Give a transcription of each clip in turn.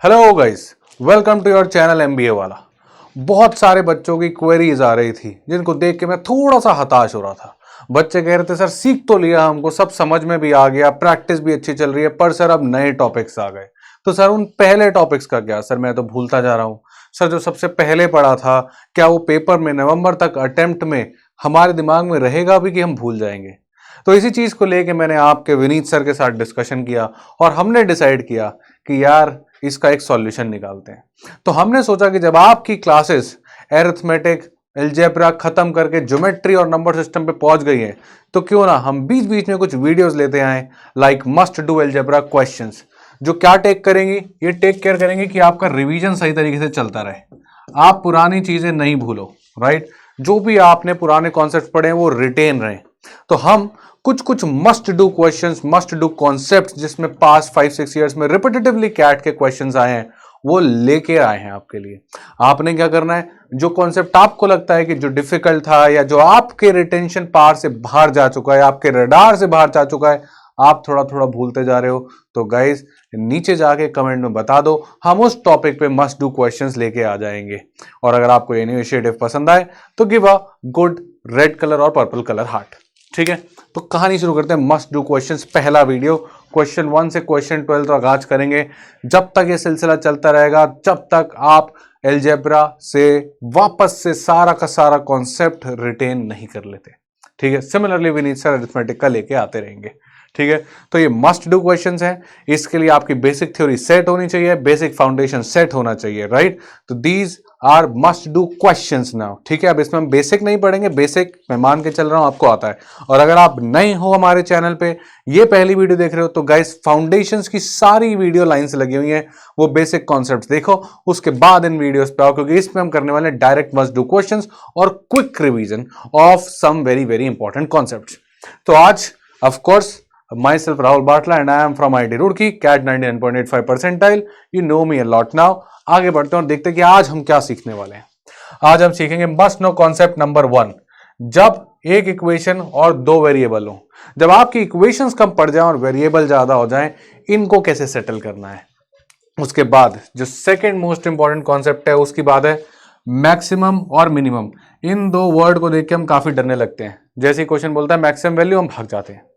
Hello guys, welcome to your channel MBA वाला। बहुत सारे बच्चों की क्वेरीज आ रही थी जिनको देख के मैं थोड़ा सा हताश हो रहा था। बच्चे कह रहे थे सर सीख तो लिया, हमको सब समझ में भी आ गया, प्रैक्टिस भी अच्छी चल रही है, पर सर अब नए टॉपिक्स आ गए। तो सर उन पहले टॉपिक्स का क्या? सर मैं तो भूलता जा रहा हूँ। सर जो सबसे पहले पढ़ा था, क्या वो पेपर में नवंबर तक अटेम्प्ट में हमारे दिमाग में रहेगा भी कि हम भूल जाएंगे? तो इसी चीज को लेके मैंने आपके विनीत सर के साथ डिस्कशन किया और हमने डिसाइड किया कि यार इसका एक सॉल्यूशन निकालते हैं। तो हमने सोचा कि जब आपकी क्लासेस एरिथमेटिक, अलजेब्रा खत्म करके ज्योमेट्री और नंबर सिस्टम पे पहुंच गई है, तो क्यों ना हम बीच बीच में कुछ वीडियोस लेते आए, like must do algebra questions, जो क्या टेक करेंगी, ये टेक केयर करेंगे कि आपका रिवीजन सही तरीके से चलता रहे, आप पुरानी चीजें नहीं भूलो, राइट? जो भी आपने पुराने कॉन्सेप्ट पढ़े हैं वो रिटेन रहे। तो हम कुछ कुछ must do questions, must do concepts, जिसमें पास 5-6 इयर्स में रिपीटेटिवली कैट के क्वेश्चंस आए हैं, वो लेके आए हैं आपके लिए। आपने क्या करना है, जो कॉन्सेप्ट आपको लगता है कि जो डिफिकल्ट था या जो आपके रिटेंशन पावर से बाहर जा चुका है, आपके रडार से बाहर जा चुका है, आप थोड़ा थोड़ा भूलते जा रहे हो, तो गाइस नीचे जाके कमेंट में बता दो, हम उस टॉपिक पे मस्ट डू क्वेश्चंस लेके आ जाएंगे। और अगर आपको ये इनिशिएटिव पसंद आए तो give a good red colour और पर्पल कलर हार्ट। ठीक है, तो कहानी शुरू करते हैं। मस्ट डू क्वेश्चंस पहला वीडियो, क्वेश्चन 1 से क्वेश्चन 12 तक आज करेंगे। जब तक ये सिलसिला चलता रहेगा, जब तक आप अलजेब्रा से वापस से सारा का सारा कॉन्सेप्ट रिटेन नहीं कर लेते। ठीक है, सिमिलरली विनीत सर अरिथमेटिक का लेके आते रहेंगे। ठीक है, तो ये मस्ट डू क्वेश्चंस हैं। इसके लिए आपकी बेसिक थ्योरी सेट होनी चाहिए, बेसिक फाउंडेशन सेट होना चाहिए, राइट? तो these are must do questions now. ठीक है, अब इसमें हम बेसिक नहीं पढ़ेंगे, बेसिक मैं मान के चल रहा हूं आपको आता है। और अगर आप नए हो हमारे चैनल पे, ये पहली वीडियो देख रहे हो, तो गाइस फाउंडेशंस की सारी वीडियो लाइंस लगी हुई हैं, वो बेसिक कॉन्सेप्ट्स देखो, उसके बाद इन वीडियोस पे आओ, क्योंकि इसमें हम करने वाले डायरेक्ट मस्ट डू क्वेश्चंस और quick revision of some very very important concepts. तो आज of course myself Rahul Bartla and I am from IIT Roorkee, CAT 99.85 percentile. You know me a lot now. आगे बढ़ते हैं और देखते हैं कि आज हम क्या सीखने वाले हैं। आज हम सीखेंगे मस्ट नो कॉन्सेप्ट नंबर 1। जब एक इक्वेशन और दो वेरिएबल हो, जब आपकी इक्वेशंस कम पड़ जाए और वेरिएबल ज्यादा हो जाए, इनको कैसे सेटल करना है। उसके बाद जो सेकेंड मोस्ट इंपॉर्टेंट कॉन्सेप्ट है, उसकी बात है मैक्सिमम और मिनिमम। इन दो वर्ड को देख के हम काफी डरने लगते हैं। जैसे क्वेश्चन बोलता है मैक्सिमम वैल्यू, हम भाग जाते हैं।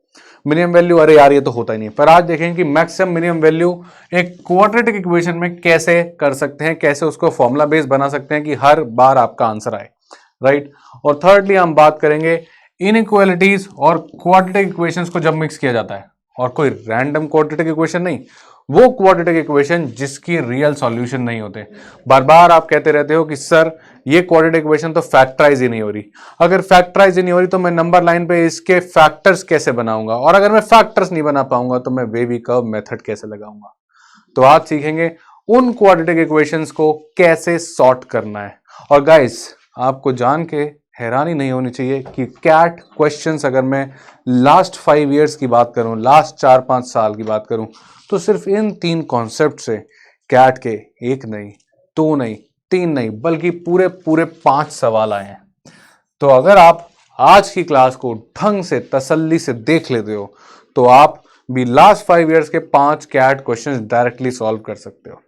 मिनिमम वैल्यू, अरे यार ये तो होता ही नहीं। पर आज देखेंगे कि मैक्सिमम मिनिमम वैल्यू एक क्वाड्रेटिक इक्वेशन में कैसे कर सकते हैं, कैसे उसको फॉर्मूला बेस बना सकते हैं कि हर बार आपका आंसर आए, राइट? और थर्डली हम बात करेंगे इनइक्वालिटीज और क्वाड्रेटिक इक्वेशंस को जब मिक्स किया जाता है, और कोई रैंडम क्वाड्रेटिक इक्वेशन नहीं, वो क्वाड्रेटिक इक्वेशन जिसकी रियल सॉल्यूशन नहीं होते। बार बार आप कहते रहते हो कि सर ये क्वाड्रेटिक इक्वेशन तो फैक्टराइज ही नहीं हो रही। अगर फैक्टराइज ही नहीं हो रही तो मैं नंबर लाइन पे इसके फैक्टर्स कैसे बनाऊंगा, और अगर मैं फैक्टर्स नहीं बना पाऊंगा तो मैं वेवी कर्व मेथड कैसे लगाऊंगा। तो आज सीखेंगे उन क्वाड्रेटिक इक्वेशंस को कैसे सॉर्ट करना है। और गाइस आपको जान के हैरानी नहीं होनी चाहिए कि कैट क्वेश्चंस, अगर मैं लास्ट 5 इयर्स की बात करूं, लास्ट 4-5 साल की बात करूं, तो सिर्फ इन 3 कॉन्सेप्ट से कैट के 1 नहीं, 2 नहीं, 3 नहीं, बल्कि पूरे पूरे 5 सवाल आए हैं। तो अगर आप आज की क्लास को ढंग से तसल्ली से देख लेते हो, तो आप भी लास्ट 5 इयर्स के 5 कैट क्वेश्चंस डायरेक्टली सॉल्व कर सकते हो।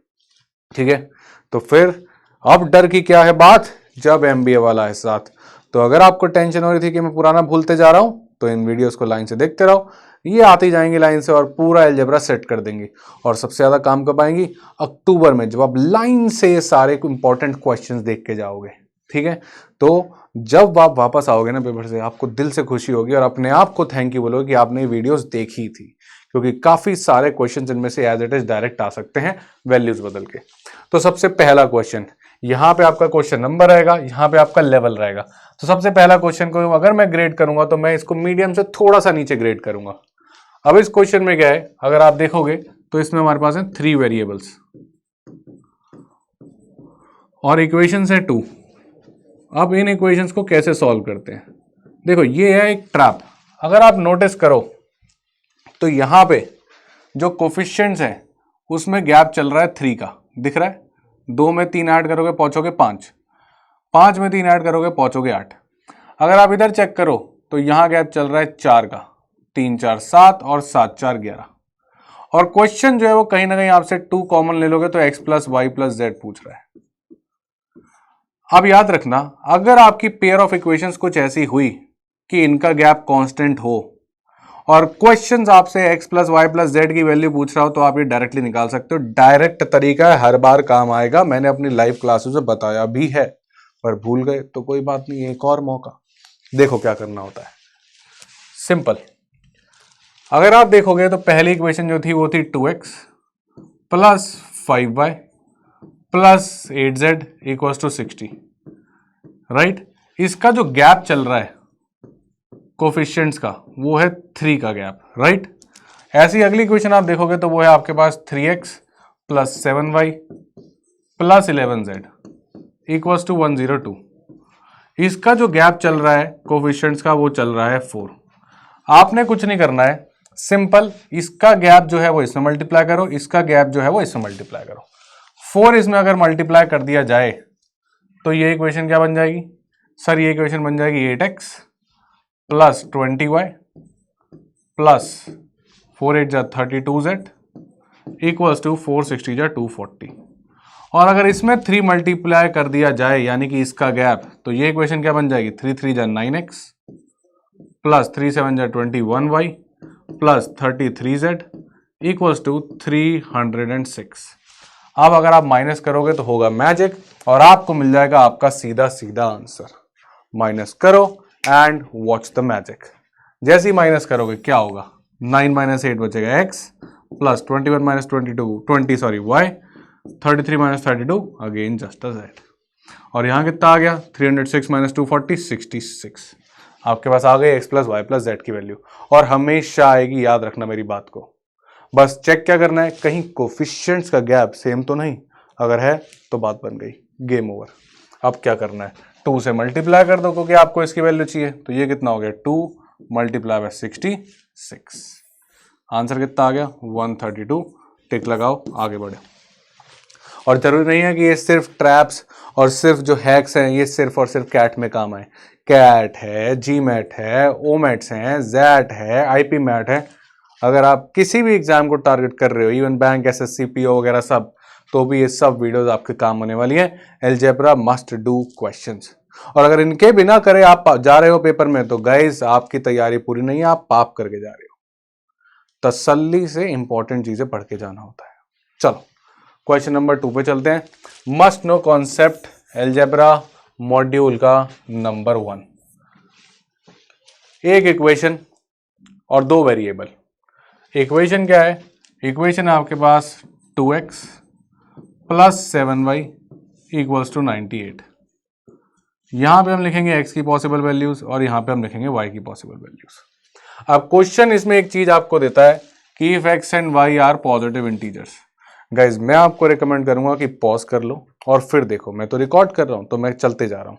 ठीक है, तो फिर अब डर की क्या है बात, जब एमबीए वाला है साथ। तो अगर आपको टेंशन हो रही थी कि मैं पुराना भूलते जा रहा हूं, तो इन वीडियोस को लाइन से देखते रहो, ये आती जाएंगी लाइन से और पूरा अलजेब्रा सेट कर देंगी। और सबसे ज्यादा काम कब आएंगी, अक्टूबर में, जब आप लाइन से ये सारे इंपॉर्टेंट क्वेश्चंस देख के जाओगे। ठीक है, तो जब आप वापस आओगे ना पेपर से, आपको दिल से खुशी होगी और अपने आप को थैंक यू बोलोगे कि आपने वीडियोस देखी थी, क्योंकि काफी सारे क्वेश्चंस इनमें से एज इट इज डायरेक्ट आ सकते हैं वैल्यूज बदल के। तो सबसे पहला क्वेश्चन, यहां पे आपका क्वेश्चन नंबर रहेगा, यहां पे आपका लेवल रहेगा। तो सबसे पहला क्वेश्चन को अगर मैं ग्रेड करूंगा तो मैं इसको मीडियम से थोड़ा सा नीचे ग्रेड करूंगा। अब इस क्वेश्चन में क्या है, अगर आप देखोगे तो इसमें हमारे पास है 3 वेरिएबल्स और इक्वेशन है 2। अब इन इक्वेशंस को कैसे सॉल्व करते हैं, देखो ये है एक ट्रैप। अगर आप नोटिस करो तो यहां पे जो कोफिशिएंट्स हैं उसमें गैप चल रहा है 3 का, दिख रहा है। 2 में 3 ऐड करोगे पहुंचोगे 5, 5 में 3 ऐड करोगे पहुंचोगे 8। अगर आप इधर चेक करो तो यहां गैप चल रहा है 4 का, 3 4 7 और 7 4 11। और क्वेश्चन जो है वो कहीं ना कहीं आपसे 2 कॉमन ले लोगे तो x plus Y plus Z पूछ रहा है। अब याद रखना, अगर आपकी पेयर ऑफ इक्वेशंस कुछ ऐसी हुई कि इनका गैप कांस्टेंट हो और क्वेश्चंस आपसे x plus Y plus Z की वैल्यू पूछ रहा हो तो आप ये डायरेक्टली निकाल सकते हो। डायरेक्ट तरीका है, हर बार काम आएगा, मैंने अपनी लाइव क्लासेस में बताया भी है, पर भूल गए तो कोई बात नहीं, एक और मौका। देखो क्या करना होता है, सिंपल। अगर आप देखोगे तो पहली इक्वेशन जो थी वो थी 2x plus 5y plus 8z equals to 60, right. इसका जो गैप चल रहा है कोफिशिएंट्स का वो है 3 का गैप, राइट। ऐसी अगली इक्वेशन आप देखोगे तो वो है आपके पास 3x plus 7y plus 11z equals to 102। इसका जो गैप चल रहा है कोफिशिएंट्स का वो चल रहा है 4। आपने कुछ नहीं करना है, सिंपल इसका गैप जो है वो इसमें मल्टीप्लाई करो, इसका गैप जो है वो इसमें मल्टीप्लाई करो। 4 इसमें अगर मल्टीप्लाई कर दिया जाए तो ये इक्वेशन क्या बन जाएगी सर? ये इक्वेशन बन जाएगी 8x प्लस 20y प्लस 4 8 जा 32z इक्वल्स टू 460 जा 240। और अगर इसमें 3 मल्टीप्लाई कर दिया जाए यानी कि इसका गैप, तो ये इक्वेशन क्या बन जाएगी 3 3 जा 9x प्लस 3 7 जा 21y plus 33z equals to 306। अब अगर आप माइनस करोगे तो होगा मैजिक और आपको मिल जाएगा आपका सीधा सीधा आंसर। माइनस करो एंड वॉच द मैजिक। जैसे ही माइनस करोगे क्या होगा, 9 माइनस 8 बचेगा x plus 21 minus 20 sorry y, 33 minus 32 again just z। और यहाँ कितना आ गया 306 माइनस 240 66। आपके पास आ गई x plus Y plus Z की वैल्यू, और हमेशा आएगी, याद रखना मेरी बात को। बस चेक क्या करना है, कहीं कोफिशिएंट्स का गैप सेम तो नहीं, अगर है तो बात बन गई, गेम ओवर। अब क्या करना है, 2 से मल्टीप्लाई कर दो क्योंकि आपको इसकी वैल्यू चाहिए। तो ये कितना हो गया 2 मल्टीप्लाई बाय 66। आंसर कितना आ गया 132। टिक लगाओ, आगे बढ़े। और जरूरी नहीं है कि ये सिर्फ ट्रैप्स और सिर्फ जो हैक्स हैं ये सिर्फ और सिर्फ कैट में काम आए। कैट है, जी मैट है, ओ मैट्स हैं, जैट है, आईपी मैट है। अगर आप किसी भी एग्जाम को टारगेट कर रहे हो, इवन बैंक, एसएससी, पीओ वगैरह सब, तो भी ये सब वीडियोस आपके काम होने वाली है। अलजेब्रा मस्ट डू क्वेश्चंस, और अगर इनके बिना करे आप जा रहे हो पेपर में तो गाइस आपकी तैयारी पूरी नहीं है, आप पाप करके जा रहे हो। तसल्ली से इंपॉर्टेंट चीजें पढ़ के जाना होता है। चलो क्वेश्चन नंबर 2 पे चलते हैं। Must know concept algebra module का नंबर 1। एक इक्वेशन और 2 वेरिएबल। इक्वेशन क्या है, इक्वेशन है आपके पास 2x plus 7y equals to 98। यहां पे हम लिखेंगे x की पॉसिबल वैल्यूज और यहां पे हम लिखेंगे y की पॉसिबल वैल्यूज। अब क्वेश्चन इसमें एक चीज आपको देता है कि if x and y are positive integers. Guys मैं आपको रिकमेंड करूंगा कि पॉज कर लो और फिर देखो। मैं तो रिकॉर्ड कर रहा हूं तो मैं चलते जा रहा हूं।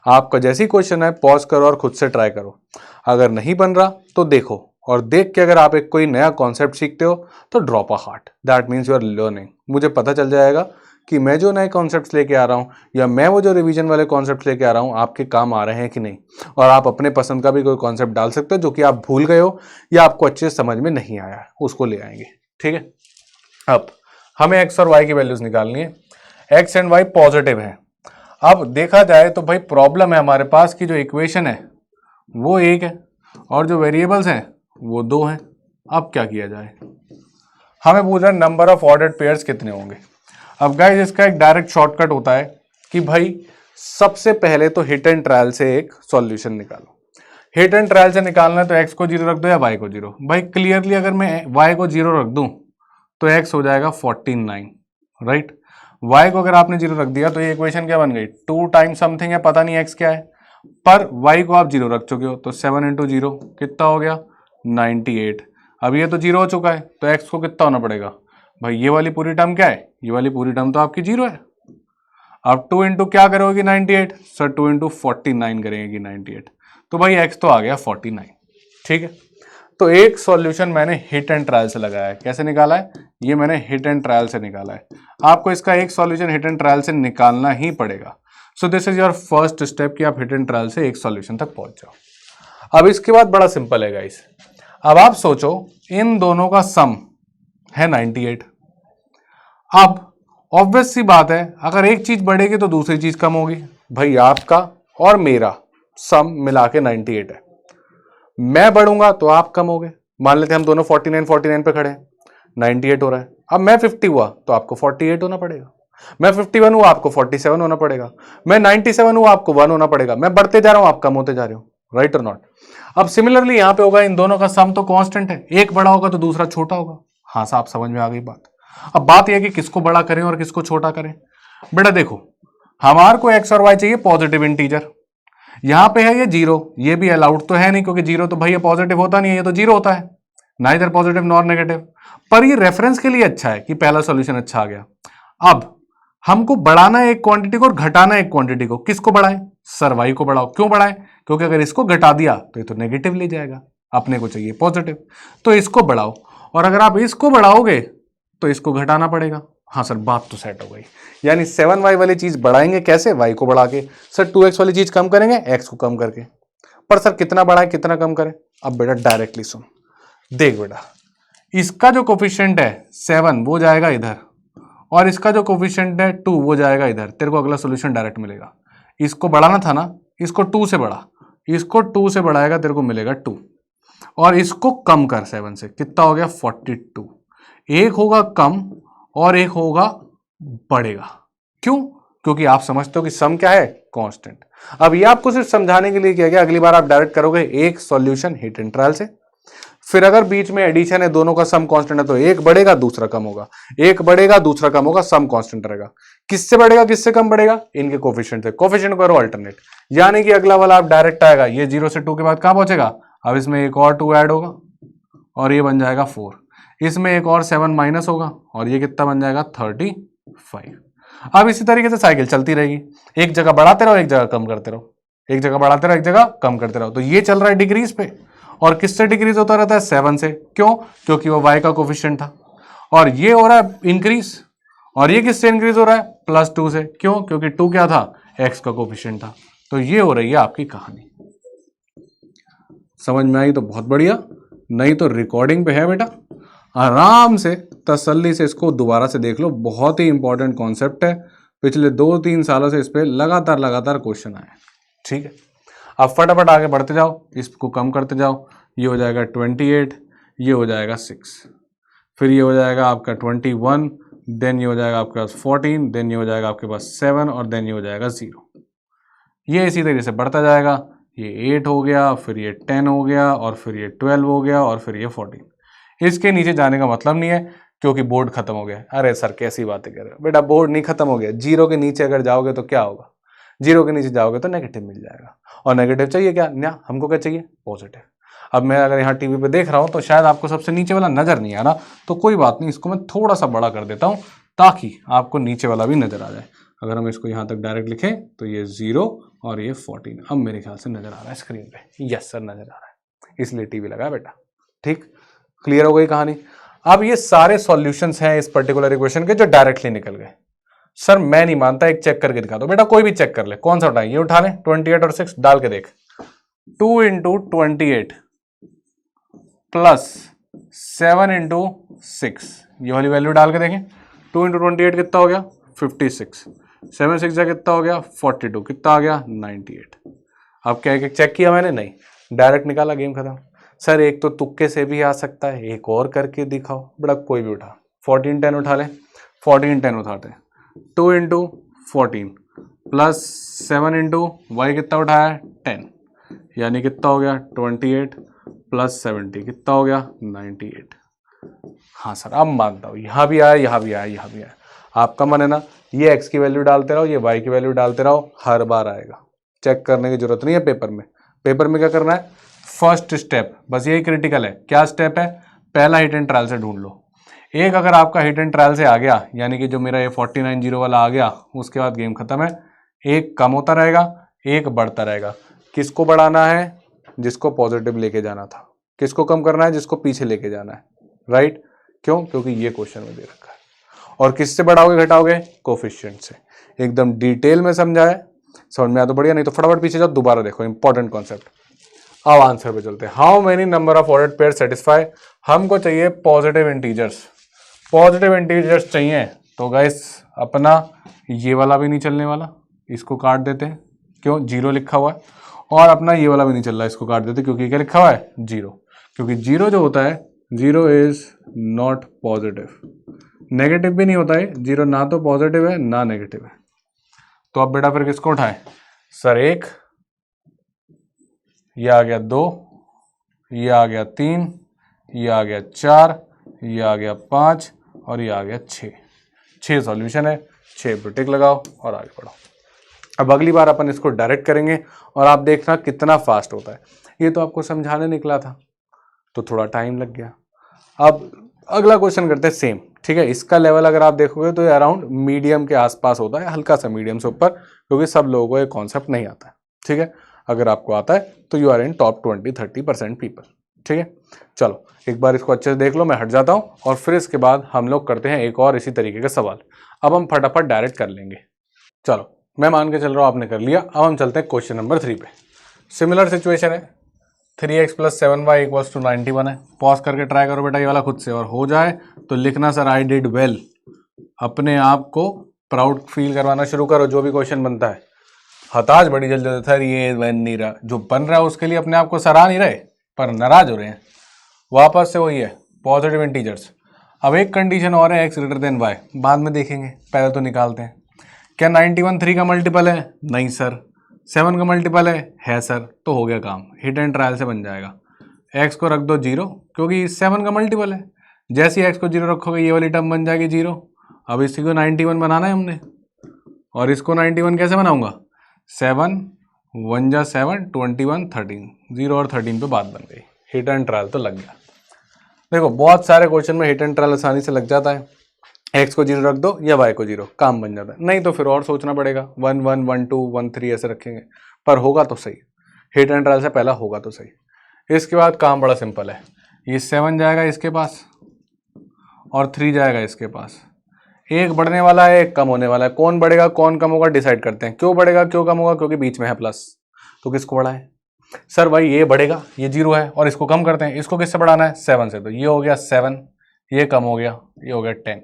आपका जैसी क्वेश्चन है पॉज करो और खुद से ट्राई करो। अगर नहीं बन रहा तो देखो, और देख के अगर आप एक कोई नया कॉन्सेप्ट सीखते हो तो drop a heart, that means you are learning. मुझे पता चल जाएगा कि मैं जो नए कॉन्सेप्ट्स लेके आ रहा हूँ या मैं वो जो रिवीजन वाले कॉन्सेप्ट्स लेके आ रहा हूँ आपके काम आ रहे हैं कि नहीं। और आप अपने पसंद का भी कोई कॉन्सेप्ट डाल सकते हो जो कि आप भूल गए हो या आपको अच्छे से समझ में नहीं आया, उसको ले आएंगे। ठीक है, अब हमें x और y की वैल्यूज निकालनी है। x एंड y पॉजिटिव है। अब देखा जाए तो भाई प्रॉब्लम है हमारे पास की जो इक्वेशन है वो 1 है और जो वेरिएबल्स हैं वो 2 हैं। अब क्या किया जाए, हमें पूछ रहा है नंबर ऑफ ऑर्डर्ड पेयर्स कितने होंगे। अब गाइस इसका एक डायरेक्ट शॉर्टकट होता है कि भाई सबसे पहले तो हिट एंड ट्रायल से एक सॉल्यूशन निकालो। हिट एंड ट्रायल से निकालना है तो x को 0 रख दो या y को 0। भाई क्लियरली अगर मैं y को 0 रख दूं तो x हो जाएगा 49, राइट। y को अगर आपने 0 रख दिया तो ये इक्वेशन क्या बन गई 2 टाइम्स समथिंग है, पता नहीं x क्या है, पर y को आप 0 रख चुके हो तो 7 इंटू 0 कितना हो गया 98। अब ये तो 0 हो चुका है तो x को कितना होना पड़ेगा भाई, ये वाली पूरी टर्म क्या है, ये वाली पूरी टर्म तो आपकी 0 है। अब 2 इंटू क्या करोगे 98 सर, 2 इंटू 49 करेंगे 98, तो भाई x तो आ गया 49। ठीक है, तो एक सॉल्यूशन मैंने हिट एंड ट्रायल से लगाया है। कैसे निकाला है, ये मैंने हिट एंड ट्रायल से निकाला है। आपको इसका एक सॉल्यूशन हिट एंड ट्रायल से निकालना ही पड़ेगा। So this is your first step कि आप हिट एंड ट्रायल से एक सॉल्यूशन तक पहुंच जाओ। अब इसके बाद बड़ा सिंपल है गाइस। अब आप सोचो इन दोनों का सम है 98। अब ऑब्वियस सी बात है, अगर एक चीज बढ़ेगी तो दूसरी चीज कम होगी। भाई आपका और मेरा सम मिला के 98 है, मैं बढ़ूंगा तो आप कम हो गए। मान लेते हैं हम दोनों 49 पे खड़े हैं, 98 हो रहा है। अब मैं 50 हुआ तो आपको 48 होना पड़ेगा, मैं 51 हुआ आपको 47 होना पड़ेगा, मैं 97 हुआ आपको 1 होना पड़ेगा। मैं बढ़ते जा रहा हूं, आप कम होते जा रहे हो, राइट और नॉट। अब सिमिलरली यहां पे होगा, इन दोनों का सम तो कांस्टेंट है, एक बड़ा होगा तो दूसरा छोटा होगा। हाँ साहब, समझ में आ गई बात। अब बात यह कि किसको बड़ा करें और किसको छोटा करें। बेटा देखो, हमारे को एक्स और वाई चाहिए पॉजिटिव इंटीजर, यहां पे है ये जीरो, ये भी अलाउड तो है नहीं, क्योंकि जीरो तो भैया पॉजिटिव होता नहीं है, ये तो जीरो होता है, ना इधर पॉजिटिव नॉर नेगेटिव। पर ये रेफरेंस के लिए अच्छा है कि पहला सॉल्यूशन अच्छा आ गया। अब हमको बढ़ाना है एक क्वांटिटी को और घटाना है एक क्वांटिटी को। किसको बढ़ाएं? सर वाई को बढ़ाओ। क्यों बढ़ाएं? क्योंकि अगर इसको घटा दिया तो ये तो नेगेटिव ले जाएगा, अपने को चाहिए पॉजिटिव, तो इसको बढ़ाओ। और अगर आप इसको बढ़ाओगे तो इसको घटाना पड़ेगा। हाँ सर, बात तो सेट हो गई। यानी 7y वाली चीज बढ़ाएंगे कैसे? y को बढ़ा के। सर 2x वाली चीज कम करेंगे x को कम करके। पर सर कितना बढ़ाएं कितना कम करें? अब बेटा डायरेक्टली सुन, देख बेटा, इसका जो कोफिशिएंट है 7 वो जाएगा इधर, और इसका जो कोफिशिएंट है 2 वो जाएगा इधर। तेरे को अगला सोल्यूशन डायरेक्ट मिलेगा। इसको बढ़ाना था ना, इसको 2 से बढ़ा, इसको 2 से बढ़ाएगा, तेरे को मिलेगा 2। और इसको कम कर 7 से, कितना हो गया? 42। एक होगा कम और एक होगा बढ़ेगा। क्यों? क्योंकि आप समझते हो कि सम क्या है? कांस्टेंट। अब ये आपको सिर्फ समझाने के लिए किया गया, अगली बार आप डायरेक्ट करोगे एक सॉल्यूशन हिट एंड ट्रायल से। फिर अगर बीच में एडिशन है, दोनों का सम कांस्टेंट है, तो एक बढ़ेगा दूसरा कम होगा, एक बढ़ेगा दूसरा कम होगा, सम कांस्टेंट रहेगा। किससे बढ़ेगा किससे कम बढ़ेगा? इनके कोफिशिएंट से। कोफिशिएंट करो अल्टरनेट, यानी कि अगला वाला आप डायरेक्ट आएगा, ये 0 से 2 के बाद कहां पहुंचेगा? अब इसमें एक और 2 ऐड होगा और ये बन जाएगा 4। इसमें एक और 7 माइनस होगा और ये कितना बन जाएगा? 35। अब इसी तरीके से साइकिल चलती रहेगी, एक जगह बढ़ाते रहो एक जगह कम करते रहो, एक जगह बढ़ाते रहो एक जगह कम करते रहो। तो ये चल रहा है डिग्रीज पे, और किससे डिक्रीज होता रहता है? 7 से। क्यों? क्योंकि वो y का कोफिशिएंट था। और ये हो रहा है इंक्रीज, और ये किससे इंक्रीज हो रहा है? +2 से। क्यों? क्योंकि 2 क्या था? x का कोफिशिएंट था। तो ये हो रही है आपकी कहानी। समझ में आई तो बहुत बढ़िया, नहीं तो रिकॉर्डिंग पे है बेटा, आराम से तसल्ली से इसको दोबारा से देख लो। बहुत ही इंपॉर्टेंट कॉन्सेप्ट है, पिछले 2-3 सालों से इस पे लगातार क्वेश्चन आए। ठीक है, अब फटाफट आगे बढ़ते जाओ, इसको कम करते जाओ। ये हो जाएगा 28, ये हो जाएगा 6, फिर ये हो जाएगा आपका 21, देन ये हो जाएगा आपके पास 14, देन ये हो जाएगा आपके पास 7, और देन ये हो जाएगा 0। ये इसी तरीके से बढ़ता जाएगा। ये 8 हो गया, फिर ये 10 हो गया, और फिर ये 12 हो गया, और फिर ये 14। इसके नीचे जाने का मतलब नहीं है, क्योंकि बोर्ड खत्म हो गया। अरे सर कैसी बातें कर रहे हो बेटा, बोर्ड नहीं खत्म हो गया। 0 के नीचे अगर जाओगे तो क्या होगा? 0 के नीचे जाओगे तो नेगेटिव मिल जाएगा, और नेगेटिव चाहिए क्या? ना, हमको क्या चाहिए? पॉजिटिव। अब मैं अगर यहाँ टीवी पे देख रहा हूँ तो शायद आपको सबसे नीचे वाला नजर नहीं आ रहा, तो कोई बात नहीं, इसको मैं थोड़ा सा बड़ा कर देता हूँ ताकि आपको नीचे वाला भी नजर आ जाए। अगर हम इसको यहाँ तक डायरेक्ट लिखें तो ये 0 और ये 14, अब मेरे ख्याल से नजर आ रहा है स्क्रीन पे। यस सर, नजर आ रहा है, इसलिए टीवी लगा बेटा। ठीक, क्लियर हो गई कहानी। अब ये सारे सॉल्यूशंस हैं इस पर्टिकुलर इक्वेशन के जो डायरेक्टली निकल गए। सर मैं नहीं मानता, एक चेक करके दिखा दो बेटा, कोई भी चेक कर ले। कौन सा उठाए? ये उठा ले, 28 और 6 डाल के देख। 2 × 28 प्लस 7 × 6, ये वाली वैल्यू डाल के देखें। 2 × 28 कितना हो गया? 56। 7 6 कितना हो गया? 42। कितना आ गया? 98। अब क्या एक चेक किया मैंने? नहीं, डायरेक्ट निकाला, गेम खत्म। सर एक तो तुक्के से भी आ सकता है, एक और करके दिखाओ बेटा। कोई भी उठा, 14 10 उठा ले, 14 10 उठाते हैं। 2 × 14 प्लस 7 × y कितना उठाया है? 10, यानी कितना हो गया? 28 प्लस 70 कितना हो गया? 98। हाँ सर अब मानता हूँ, यहाँ भी आया यहाँ भी आया यहाँ भी आया। आपका मन है ना, ये x की वैल्यू डालते रहो, ये y की वैल्यू डालते रहो, हर बार आएगा। चेक करने की जरूरत नहीं है पेपर में। पेपर में क्या करना है? फर्स्ट स्टेप, बस यही क्रिटिकल है। क्या स्टेप है? पहला हिट एंड ट्रायल से ढूंढ लो। एक अगर आपका हिट एंड ट्रायल से आ गया, यानी कि जो मेरा ये 49 0 वाला आ गया, उसके बाद गेम खत्म है। एक कम होता रहेगा, एक बढ़ता रहेगा। किसको बढ़ाना है? जिसको पॉजिटिव लेके जाना था। किसको कम करना है? जिसको पीछे लेके जाना है। राइट? क्यों? क्योंकि ये क्वेश्चन में दे रखा है। और किससे बढ़ाओगे घटाओगे? कोफिशिएंट से। एकदम डिटेल में समझाया, समझ में आया तो बढ़िया, नहीं तो फटाफट पीछे जाओ, दोबारा देखो, इंपॉर्टेंट कॉन्सेप्ट। अब आंसर पे चलते हैं। How many number of ordered pair satisfy? हमको चाहिए पॉजिटिव इंटीजर्स। पॉजिटिव इंटीजर्स चाहिए तो गाइस अपना ये वाला भी नहीं चलने वाला, इसको काट देते हैं, क्यों, जीरो लिखा हुआ है, और अपना ये वाला भी नहीं चल रहा है, इसको काट देते क्योंकि क्या लिखा हुआ है, जीरो, क्योंकि जीरो जो होता है, zero is not positive, negative भी नहीं होता है जीरो, ना तो पॉजिटिव है ना नेगेटिव है। तो अब बेटा फिर किसको उठाएं, सर एक, ये आ गया दो, ये आ गया तीन, ये आ गया चार, ये आ गया पाँच, और ये आ गया छः। छः सॉल्यूशन है, छः पे टिक लगाओ और आगे बढ़ो। अब अगली बार अपन इसको डायरेक्ट करेंगे और आप देखना कितना फास्ट होता है। ये तो आपको समझाने निकला था तो थोड़ा टाइम लग गया। अब अगला क्वेश्चन करते हैं सेम, ठीक है। इसका लेवल अगर आप देखोगे तो ये अराउंड मीडियम के आसपास होता है, हल्का सा मीडियम से ऊपर, क्योंकि सब लोगों को ये कॉन्सेप्ट नहीं आता है, ठीक है। अगर आपको आता है तो you are in top 20-30% people, ठीक है। चलो एक बार इसको अच्छे से देख लो, मैं हट जाता हूँ और फिर इसके बाद हम लोग करते हैं एक और इसी तरीके का सवाल। अब हम फटाफट डायरेक्ट कर लेंगे। चलो मैं मान के चल रहा हूँ आपने कर लिया। अब हम चलते हैं क्वेश्चन नंबर 3 पे। सिमिलर सिचुएशन है, 3x + 7y = 91 है। पॉज करके ट्राई करो बेटा ये वाला खुद से, और हो जाए तो लिखना सर आई डिड वेल, अपने आप को प्राउड फील करवाना शुरू करो। जो भी क्वेश्चन बनता है हताश बड़ी जल्दी होता है, ये बन नहीं रहा, जो बन रहा है उसके लिए अपने आप को सराह नहीं रहे पर नाराज हो रहे हैं। वापस से वही है पॉजिटिव इंटीजर्स। अब एक कंडीशन और है, x > y, बाद में देखेंगे, पहले तो निकालते हैं। क्या 91 3 का मल्टीपल है? नहीं सर। 7 का मल्टीपल है सर। तो हो गया काम, हिट एंड ट्रायल से बन जाएगा। x को रख दो 0, क्योंकि 7 का मल्टीपल है। जैसे ही x को 0 रखोगे ये वाली टर्म बन जाएगी 0। अब इसी को 91 बनाना है हमने, और इसको 91 कैसे बनाऊंगा, 7 1 जा 7, 21 13, 0 और 13 पे बात बन गई। हिट एंड ट्रायल तो लग गया। देखो बहुत सारे क्वेश्चन में हिट एंड ट्रायल आसानी से लग जाता है। x को 0 रख दो या y को 0, काम बन जाता है। नहीं तो फिर और सोचना पड़ेगा, 1 1 1 2 1 3 ऐसे रखेंगे, पर होगा तो सही। हिट एंड ट्रायल से पहला होगा तो सही। इसके बाद काम बड़ा सिंपल है, ये 7 जाएगा इसके पास और 3 जाएगा इसके पास। एक बढ़ने वाला है, एक कम होने वाला है। कौन बढ़ेगा कौन कम होगा डिसाइड करते हैं। क्यों बढ़ेगा क्यों कम होगा, क्योंकि बीच में है प्लस। तो किसको बढ़ाएं सर, भाई ये बढ़ेगा, ये 0 है, और इसको कम करते हैं। इसको किससे बढ़ाना है, 7 से। तो ये हो गया 7, ये कम हो गया, ये हो गया 10,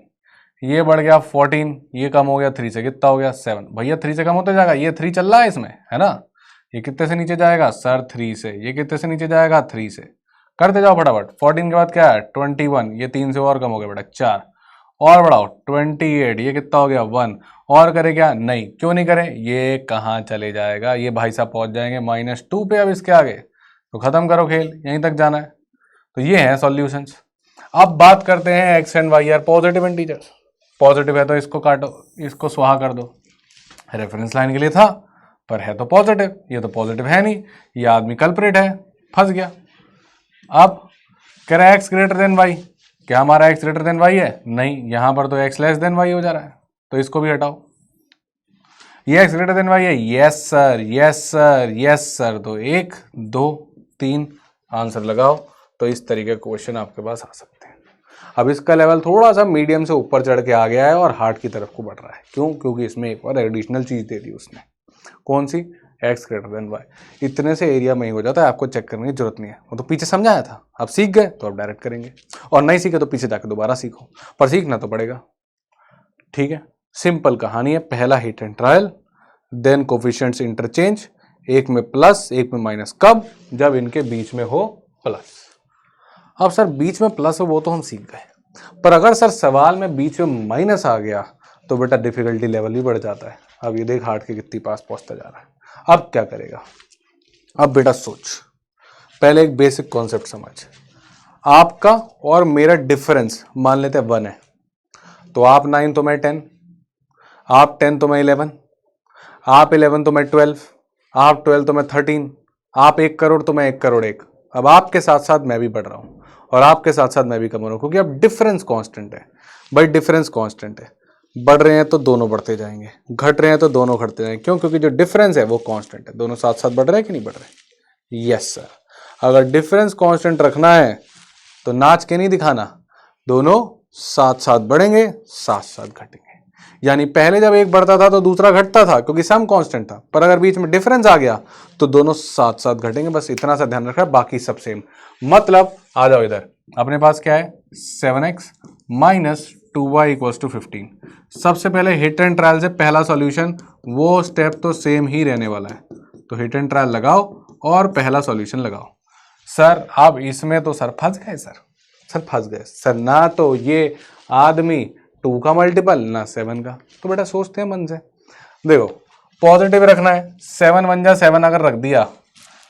ये बढ़ गया 14, ये कम हो गया 3 से, कितना हो गया 7। भैया 3 से कम होता जाएगा, ये 3 चल रहा है इसमें, है ना। ये कितने से नीचे जाएगा सर, 3 से। ये कितने से नीचे जाएगा, 3 से। करते जाओ फटाफट। 14 के बाद क्या है, 21, ये 3 से और कम हो गया बेटा 4, और बढ़ाओ 28, ये कितना हो गया 1, और करे क्या, नहीं। क्यों नहीं करें, ये कहाँ चले जाएगा, ये भाई साहब पहुंच जाएंगे -2 पे। अब इसके आगे तो खत्म करो खेल, यहीं तक जाना है। तो ये है सॉल्यूशंस। अब बात करते हैं x and y are positive integers. Positive है तो इसको काटो, इसको स्वाहा कर दो। रेफरेंस लाइन के लिए था पर है तो पॉजिटिव, ये तो पॉजिटिव है नहीं, ये आदमी कल्प्रेट है, फंस गया। अब कह रहा है x > y, क्या हमारा x > y है, नहीं, यहां पर तो x <y हो जा रहा है, तो इसको भी हटाओ। ये x > y है, yes sir yes sir yes sir. तो 1 2 3 आंसर लगाओ। तो इस तरीके का क्वेश्चन आपके पास आ सकते हैं। अब इसका लेवल थोड़ा सा मीडियम से ऊपर चढ़ के आ गया है और हार्ड की तरफ को बढ़ रहा है। क्यों, क्योंकि इसमें एक और एडिशनल चीज दे दी उसने। कौन सी, x > y। इतने से एरिया में ही हो जाता है, आपको चेक करने की जरूरत नहीं है। वो तो पीछे समझाया था, आप सीख गए तो आप डायरेक्ट करेंगे, और नहीं सीखे तो पीछे जाकर दोबारा सीखो, पर सीखना तो पड़ेगा, ठीक है। सिंपल कहानी है, पहला hit and trial, then coefficients interchange, एक में प्लस एक में माइनस। कब, जब इनके बीच में हो प्लस। अब सर बीच में प्लस हो वो तो हम सीख गए, पर अगर सर सवाल में बीच में माइनस आ गया तो बेटा डिफिकल्टी लेवल भी बढ़ जाता है। अब ये देख हार्ट के कितनी पास पहुंचता जा रहा है। अब क्या करेगा, अब बेटा सोच, पहले एक बेसिक कॉन्सेप्ट समझ। आपका और मेरा डिफरेंस मान लेते हैं 1 है, तो आप 9 तो मैं 10, आप 10 तो मैं 11, आप 11 तो मैं 12, आप 12 तो मैं 13, आप 1 करोड़ तो मैं 1 करोड़ 1। अब आपके साथ साथ मैं भी बढ़ रहा हूं और आपके साथ साथ मैं भी कम हो रहा हूं, क्योंकि अब डिफरेंस कांस्टेंट है। भाई डिफरेंस कांस्टेंट है, बढ़ रहे हैं तो दोनों बढ़ते जाएंगे, घट रहे हैं तो दोनों घटते जाएंगे। क्यों, क्योंकि जो डिफरेंस है वो कांस्टेंट है। दोनों साथ साथ बढ़ रहे हैं कि नहीं बढ़ रहे, यस सर। अगर डिफरेंस कांस्टेंट रखना है तो नाच के नहीं दिखाना, दोनों साथ साथ बढ़ेंगे साथ साथ घटेंगे। यानी पहले जब एक बढ़ता था तो दूसरा घटता था, क्योंकि सम कांस्टेंट था, पर अगर बीच में डिफरेंस आ गया तो दोनों साथ साथ घटेंगे। बस इतना सा ध्यान रखना, बाकी सब सेम। मतलब आ जाओ इधर, अपने पास क्या है 7x - 2y इक्वल्स टू 15। सबसे पहले हिट एंड ट्रायल से पहला सॉल्यूशन, वो स्टेप तो सेम ही रहने वाला है, तो हिट एंड ट्रायल लगाओ और पहला सॉल्यूशन लगाओ। सर अब इसमें तो सर फंस गए, सर फंस गए सर, ना तो ये आदमी 2 का मल्टीपल ना 7 का। तो बेटा सोचते हैं मन से, देखो पॉजिटिव रखना है, 7 1 जा 7 अगर रख दिया,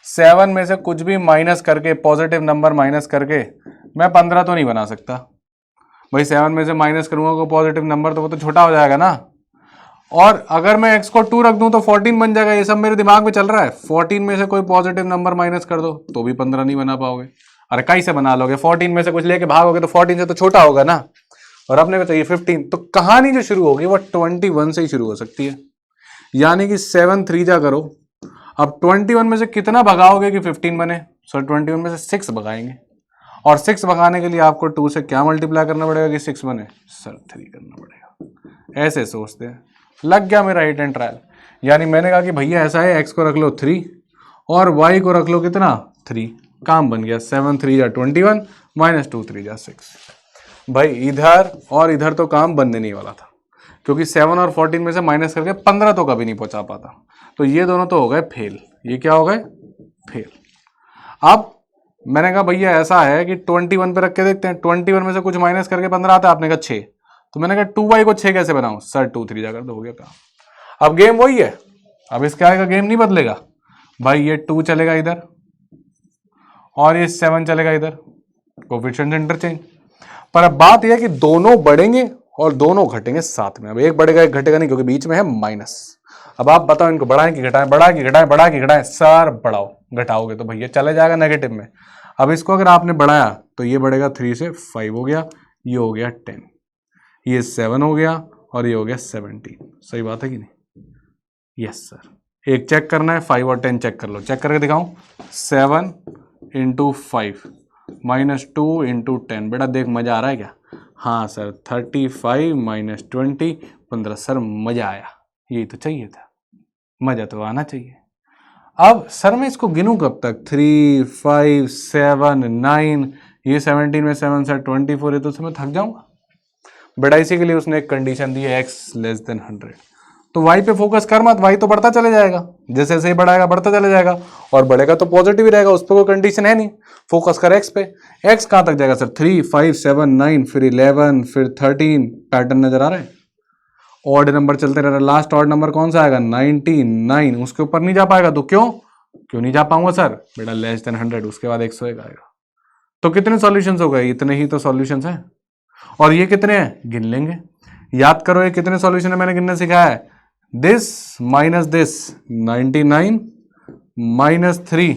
7 में से कुछ भी माइनस करके, पॉजिटिव नंबर माइनस करके मैं 15 तो नहीं बना सकता भाई। 7 में से माइनस करूंगा कोई पॉजिटिव नंबर तो वो तो छोटा हो जाएगा ना। और अगर मैं x को 2 रख दूं तो 14 बन जाएगा, ये सब मेरे दिमाग में चल रहा है। 14 में से कोई पॉजिटिव नंबर माइनस कर दो तो भी 15 नहीं बना पाओगे। अरे कैसे बना लोगे, 14 में से कुछ लेके भागोगे तो 14 से तो छोटा होगा ना, और अपने को चाहिए 15। तो कहानी जो शुरू होगी वो 21 से ही शुरू हो सकती है, यानी कि 7 3 जा करो। अब 21 में से कितना भगाओगे कि 15 बने? सर 21 में से 6 भगाएंगे, और 6 भगाने के लिए आपको 2 से क्या मल्टीप्लाई करना पड़ेगा कि 6 बने? सर 3 करना पड़ेगा। ऐसे सोचते हैं, लग गया मेरा हिट एंड ट्रायल। यानी मैंने कहा कि भैया ऐसा है, x को रख लो 3 और y को रख लो कितना? 3। काम बन गया, 7 3 जा 21 माइनस 2 3 जा 6। भाई इधर और इधर तो काम बनने नहीं वाला था, क्योंकि 7 और 14 में से माइनस करके 15 तो कभी नहीं पहुंचा पाता। तो ये दोनों तो हो गए फेल। ये क्या हो गए? फेल। अब मैंने कहा भैया ऐसा है कि 21 पे रख के देखते हैं, 21 में से कुछ माइनस करके 15 आता है। आपने कहा 6, तो मैंने कहा 2y को 6 कैसे बनाऊं? सर 2 3 जाकर तो हो गया काम। अब गेम वही है, अब इसके आगे का गेम नहीं बदलेगा भाई। ये 2 चलेगा इधर और ये 7 चलेगा इधर, कोएफिशिएंट इंटरचेंज। पर अब बात यह है कि दोनों बढ़ेंगे और दोनों घटेंगे साथ में। अब एक बढ़ेगा एक घटेगा नहीं, क्योंकि बीच में है माइनस। अब आप बताओ इनको बढ़ाएं कि घटाएं, बढ़ा कि घटाएं, बढ़ा कि घटाएं? सर बढ़ाओ, घटाओगे तो भैया चले जाएगा नेगेटिव में। अब इसको अगर आपने बढ़ाया तो ये बढ़ेगा 3 से 5 हो गया, ये हो गया 10, ये 7 हो गया और ये हो गया 17। सही बात है कि नहीं? Yes sir. एक चेक करना है, 5 और 10 चेक कर लो। चेक करके दिखाऊं? 7 इंटू 5 माइनस 2 इंटू 10। बेटा देख मजा आ रहा है क्या? हाँ सर। 35 माइनस 20 15। सर मजा आया, यही तो चाहिए था, मजा तो आना चाहिए। अब सर मैं इसको गिनूं कब तक? 3 5 7 9, ये 17 में 7 से 24 है, तो उसमें थक जाऊंगा। बेटा इसी के लिए उसने एक कंडीशन दी है, x लेस देन 100। तो y पे फोकस कर मत, y तो बढ़ता चले जाएगा, जैसे जैसे ही बढ़ाएगा बढ़ता चले जाएगा, और बढ़ेगा तो पॉजिटिव ही रहेगा, उस पर कोई कंडीशन है नहीं। फोकस कर x पे। x कहां तक जाएगा सर? 3 5 7 9 फिर 11 फिर 13। पैटर्न नजर आ रहा है? ऑड नंबर चलते रह रहा है। लास्ट ऑड नंबर कौन सा आएगा? 99। उसके ऊपर नहीं जा पाएगा तो क्यों नहीं जा पाऊंगा सर? बेटा लेस देन 100, उसके बाद 101 आएगा। तो कितने सॉल्यूशंस हो गए? इतने ही तो सॉल्यूशंस हैं। और ये कितने हैं? गिन लेंगे। याद करो ये कितने सॉल्यूशन है मैंने गिनना सिखाया है? This minus this, 99 minus 3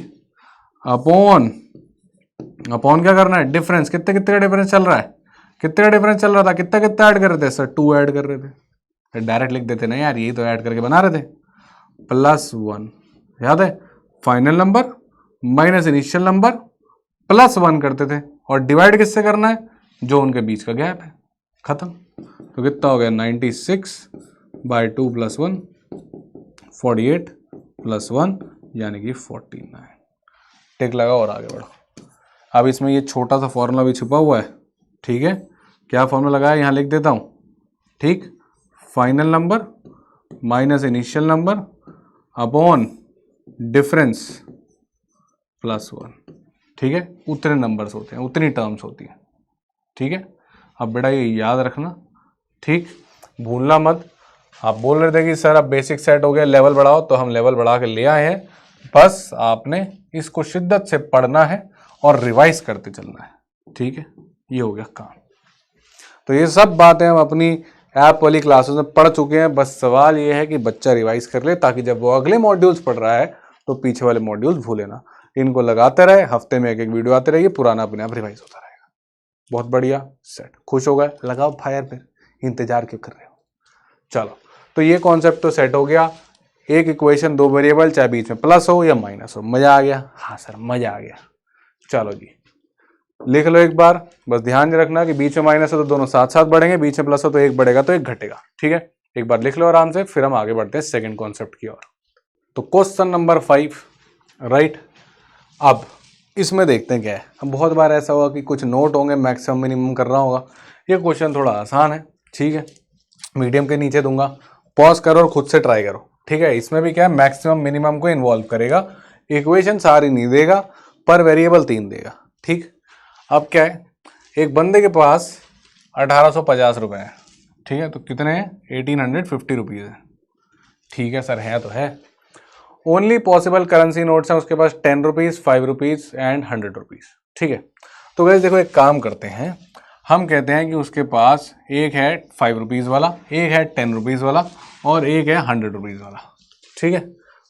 upon क्या करना है? डिफरेंस। कितने कितने का डिफरेंस चल रहा है? कितने का डिफरेंस चल रहा था? कितना कितना ऐड कर रहे थे सर? 2 ऐड कर रहे थे। डायरेक्ट लिख देते ना यार, यही तो ऐड करके बना रहे थे। +1 याद है? Final number minus initial number +1 करते थे, और डिवाइड किससे करना है? जो उनके बीच का गैप है। खत्म। तो कितना हो गया? 96/2 + 1 48 + 1 यानी कि 49। टिक लगाओ और आगे बढ़ो। अब इसमें ये छोटा सा फॉर्मूला भी छुपा हुआ है, ठीक है? क्या फॉर्मूला लगाया यहाँ लिख देता हूँ, ठीक? Final number minus initial number upon difference +1, ठीक है? उतने नंबर्स होते हैं, उतनी टर्म्स होती हैं, ठीक है? अब बेटा ये याद रखना, ठीक? भूलना मत। आप बोल रहे थे कि सर अब बेसिक सेट हो गया, लेवल बढ़ाओ, तो हम लेवल बढ़ा के ले आए हैं। बस आपने इसको शिद्दत से पढ़ना है और रिवाइज करते चलना है, ठीक है? ये हो गया काम। तो ये सब बातें हम अपनी ऐप वाली क्लासेस में पढ़ चुके हैं। बस सवाल ये है कि बच्चा रिवाइज कर ले, ताकि जब वो अगले मॉड्यूल्स पढ़ रहा है तो पीछे वाले मॉड्यूल्स भूले ना। इनको लगाते रहे, हफ्ते में एक एक वीडियो आते रहिए, पुराना अपने आप रिवाइज होता रहेगा। बहुत बढ़िया, सेट। खुश हो गए? लगाओ फायर, फिर इंतजार क्यों कर रहे हो? चलो, तो ये कॉन्सेप्ट तो सेट हो गया। एक इक्वेशन, 2 वेरिएबल, चाहे बीच में प्लस हो या माइनस हो। मजा आ गया? हाँ सर मजा आ गया। चलो जी लिख लो एक बार। बस ध्यान रखना कि बीच में माइनस हो तो दोनों साथ साथ बढ़ेंगे, बीच में प्लस हो तो एक बढ़ेगा तो एक घटेगा, ठीक है? एक बार लिख लो आराम से, फिर हम आगे बढ़ते हैं सेकंड कॉन्सेप्ट की ओर। तो क्वेश्चन नंबर 5, राइट? अब इसमें देखते हैं क्या है। अब बहुत बार ऐसा होगा कि कुछ नोट होंगे, मैक्सिमम मिनिमम कर रहा होगा। ये क्वेश्चन थोड़ा आसान है, ठीक है, मीडियम के नीचे दूंगा, पॉज करो और खुद से ट्राई करो, ठीक है। इसमें भी क्या है, मैक्सिमम मिनिमम को इन्वॉल्व करेगा, इक्वेशन सारी नहीं देगा, पर वेरिएबल 3 देगा, ठीक। अब क्या है, एक बंदे के पास 1850 रुपये हैं, ठीक है, तो कितने हैं, 1850 रुपीज़ है, ठीक है सर, है तो है। ओनली पॉसिबल करेंसी नोट्स हैं उसके पास 10 रुपीज़, 5 रुपीज़ एंड 100 रुपीज़, ठीक है। तो गाइस देखो, एक काम करते हैं, हम कहते हैं कि उसके पास एक है 5 रुपीज़ वाला, एक है 10 रुपीज़ वाला और एक है 100 रुपीज़ वाला, ठीक है।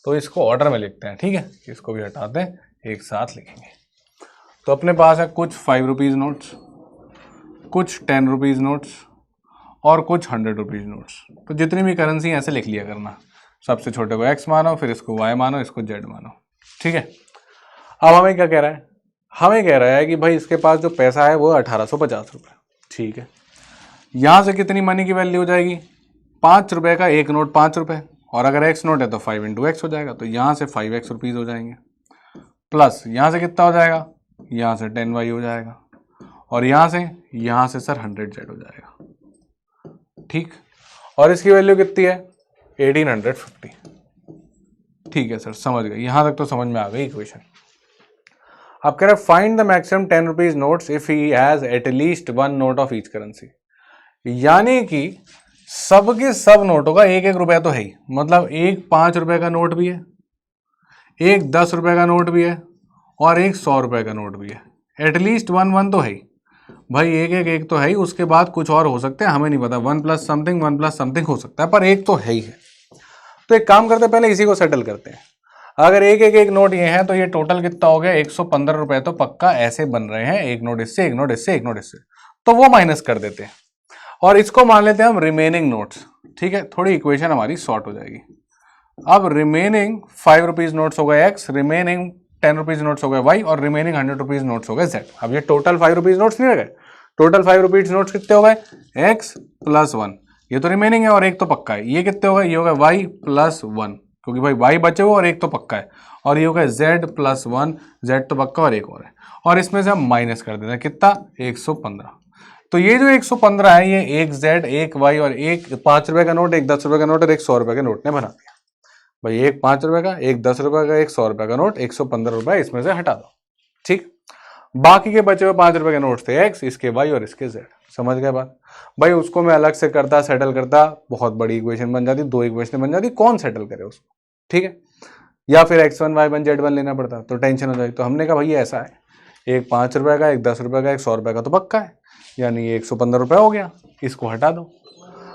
तो इसको ऑर्डर में लिखते हैं, ठीक है, इसको भी हटाते हैं, एक साथ लिखेंगे। तो अपने पास है कुछ 5 रुपीज़ नोट्स, कुछ 10 रुपीज़ नोट्स और कुछ 100 रुपीज़ नोट्स। तो जितनी भी करेंसी ऐसे लिख लिया करना, सबसे छोटे को x मानो, फिर इसको y मानो, इसको z मानो, ठीक है। अब हमें क्या कह रहा है, हमें कह रहा है कि भाई इसके पास जो पैसा है वो 1850 रुपये, ठीक है। यहाँ से कितनी मनी की वैल्यू हो जाएगी, 5 रुपये का एक नोट 5 रुपये, और अगर x नोट है तो 5 × x हो जाएगा, तो यहाँ से 5x रुपीज़ हो जाएंगे, प्लस यहाँ से कितना हो जाएगा, यहाँ से 10y हो जाएगा, और यहाँ से सर 100z हो जाएगा, ठीक। और इसकी वैल्यू कितनी है, 1850, ठीक है सर, समझ गए, यहाँ तक तो समझ में आ गई इक्वेशन। अब कह रहे find the maximum 10 rupees notes if he has at least 1 note of each currency, यानी कि सबके सब नोटों का 1-1 रुपया तो है ही, मतलब एक 5 रुपए का नोट भी है, एक 10 रुपए का नोट भी है और एक 100 रुपए का नोट भी है, एटलीस्ट 1 तो है ही भाई, एक तो है ही, उसके बाद कुछ और हो सकते हैं, हमें नहीं पता, 1 + समथिंग हो सकता है, पर एक तो है ही है। तो एक काम करते हैं, पहले इसी को सेटल करते हैं। अगर एक नोट ये है तो ये टोटल कितना हो गया, 115 रुपए तो पक्का ऐसे बन रहे हैं, एक नोट इससे, एक नोट इससे, एक नोट इससे, तो वो माइनस कर देते हैं और इसको मान लेते हैं हम रिमेनिंग नोट्स, ठीक है, थोड़ी इक्वेशन हमारी शॉर्ट हो जाएगी। अब रिमेनिंग 5 रुपीज नोट्स हो गए x, रिमेनिंग 10 रुपीज नोट्स हो गए y और रिमेनिंग 100 रुपीज नोट्स हो गए z। अब ये टोटल 5 रुपीज नोट्स नहीं रह गए, टोटल 5 रुपीज नोट्स कितने हो गए, x + 1, ये तो रिमेनिंग है और एक तो पक्का है, ये कितने हो गए, ये हो गए y + 1, क्योंकि भाई y बचे हुए और एक तो पक्का है, और ये हो गया z + 1, z तो पक्का और एक और है, और इसमें से हम माइनस कर देते हैं कितना, 115। तो ये जो 115 है ये एक z, एक y और एक 5 रुपए का नोट, एक 10 रुपए का नोट और एक 100 रुपए के नोट ने बना दिया। भाई एक 5 रुपए का, एक 10 रुपए का, एक 100 रुपए का नोट, 115 रुपए इसमें से हटा दो, ठीक। बाकी के बचे हुए 5 रुपए के नोट थे x, इसके y और इसके z, समझ गए बात। भाई उसको मैं अलग से करता, सेटल करता, बहुत बड़ी इक्वेशन बन जाती, 2 इक्वेशन बन जाती, कौन सेटल करे उसको, ठीक है। या फिर x1 y1 z1 लेना पड़ता तो टेंशन हो जाएगी। तो हमने कहा भैया ऐसा है, एक 5 रुपए का, एक 10 रुपए का, एक 100 रुपए का तो पक्का है, यानी ये 115 रुपए हो गया, इसको हटा दो।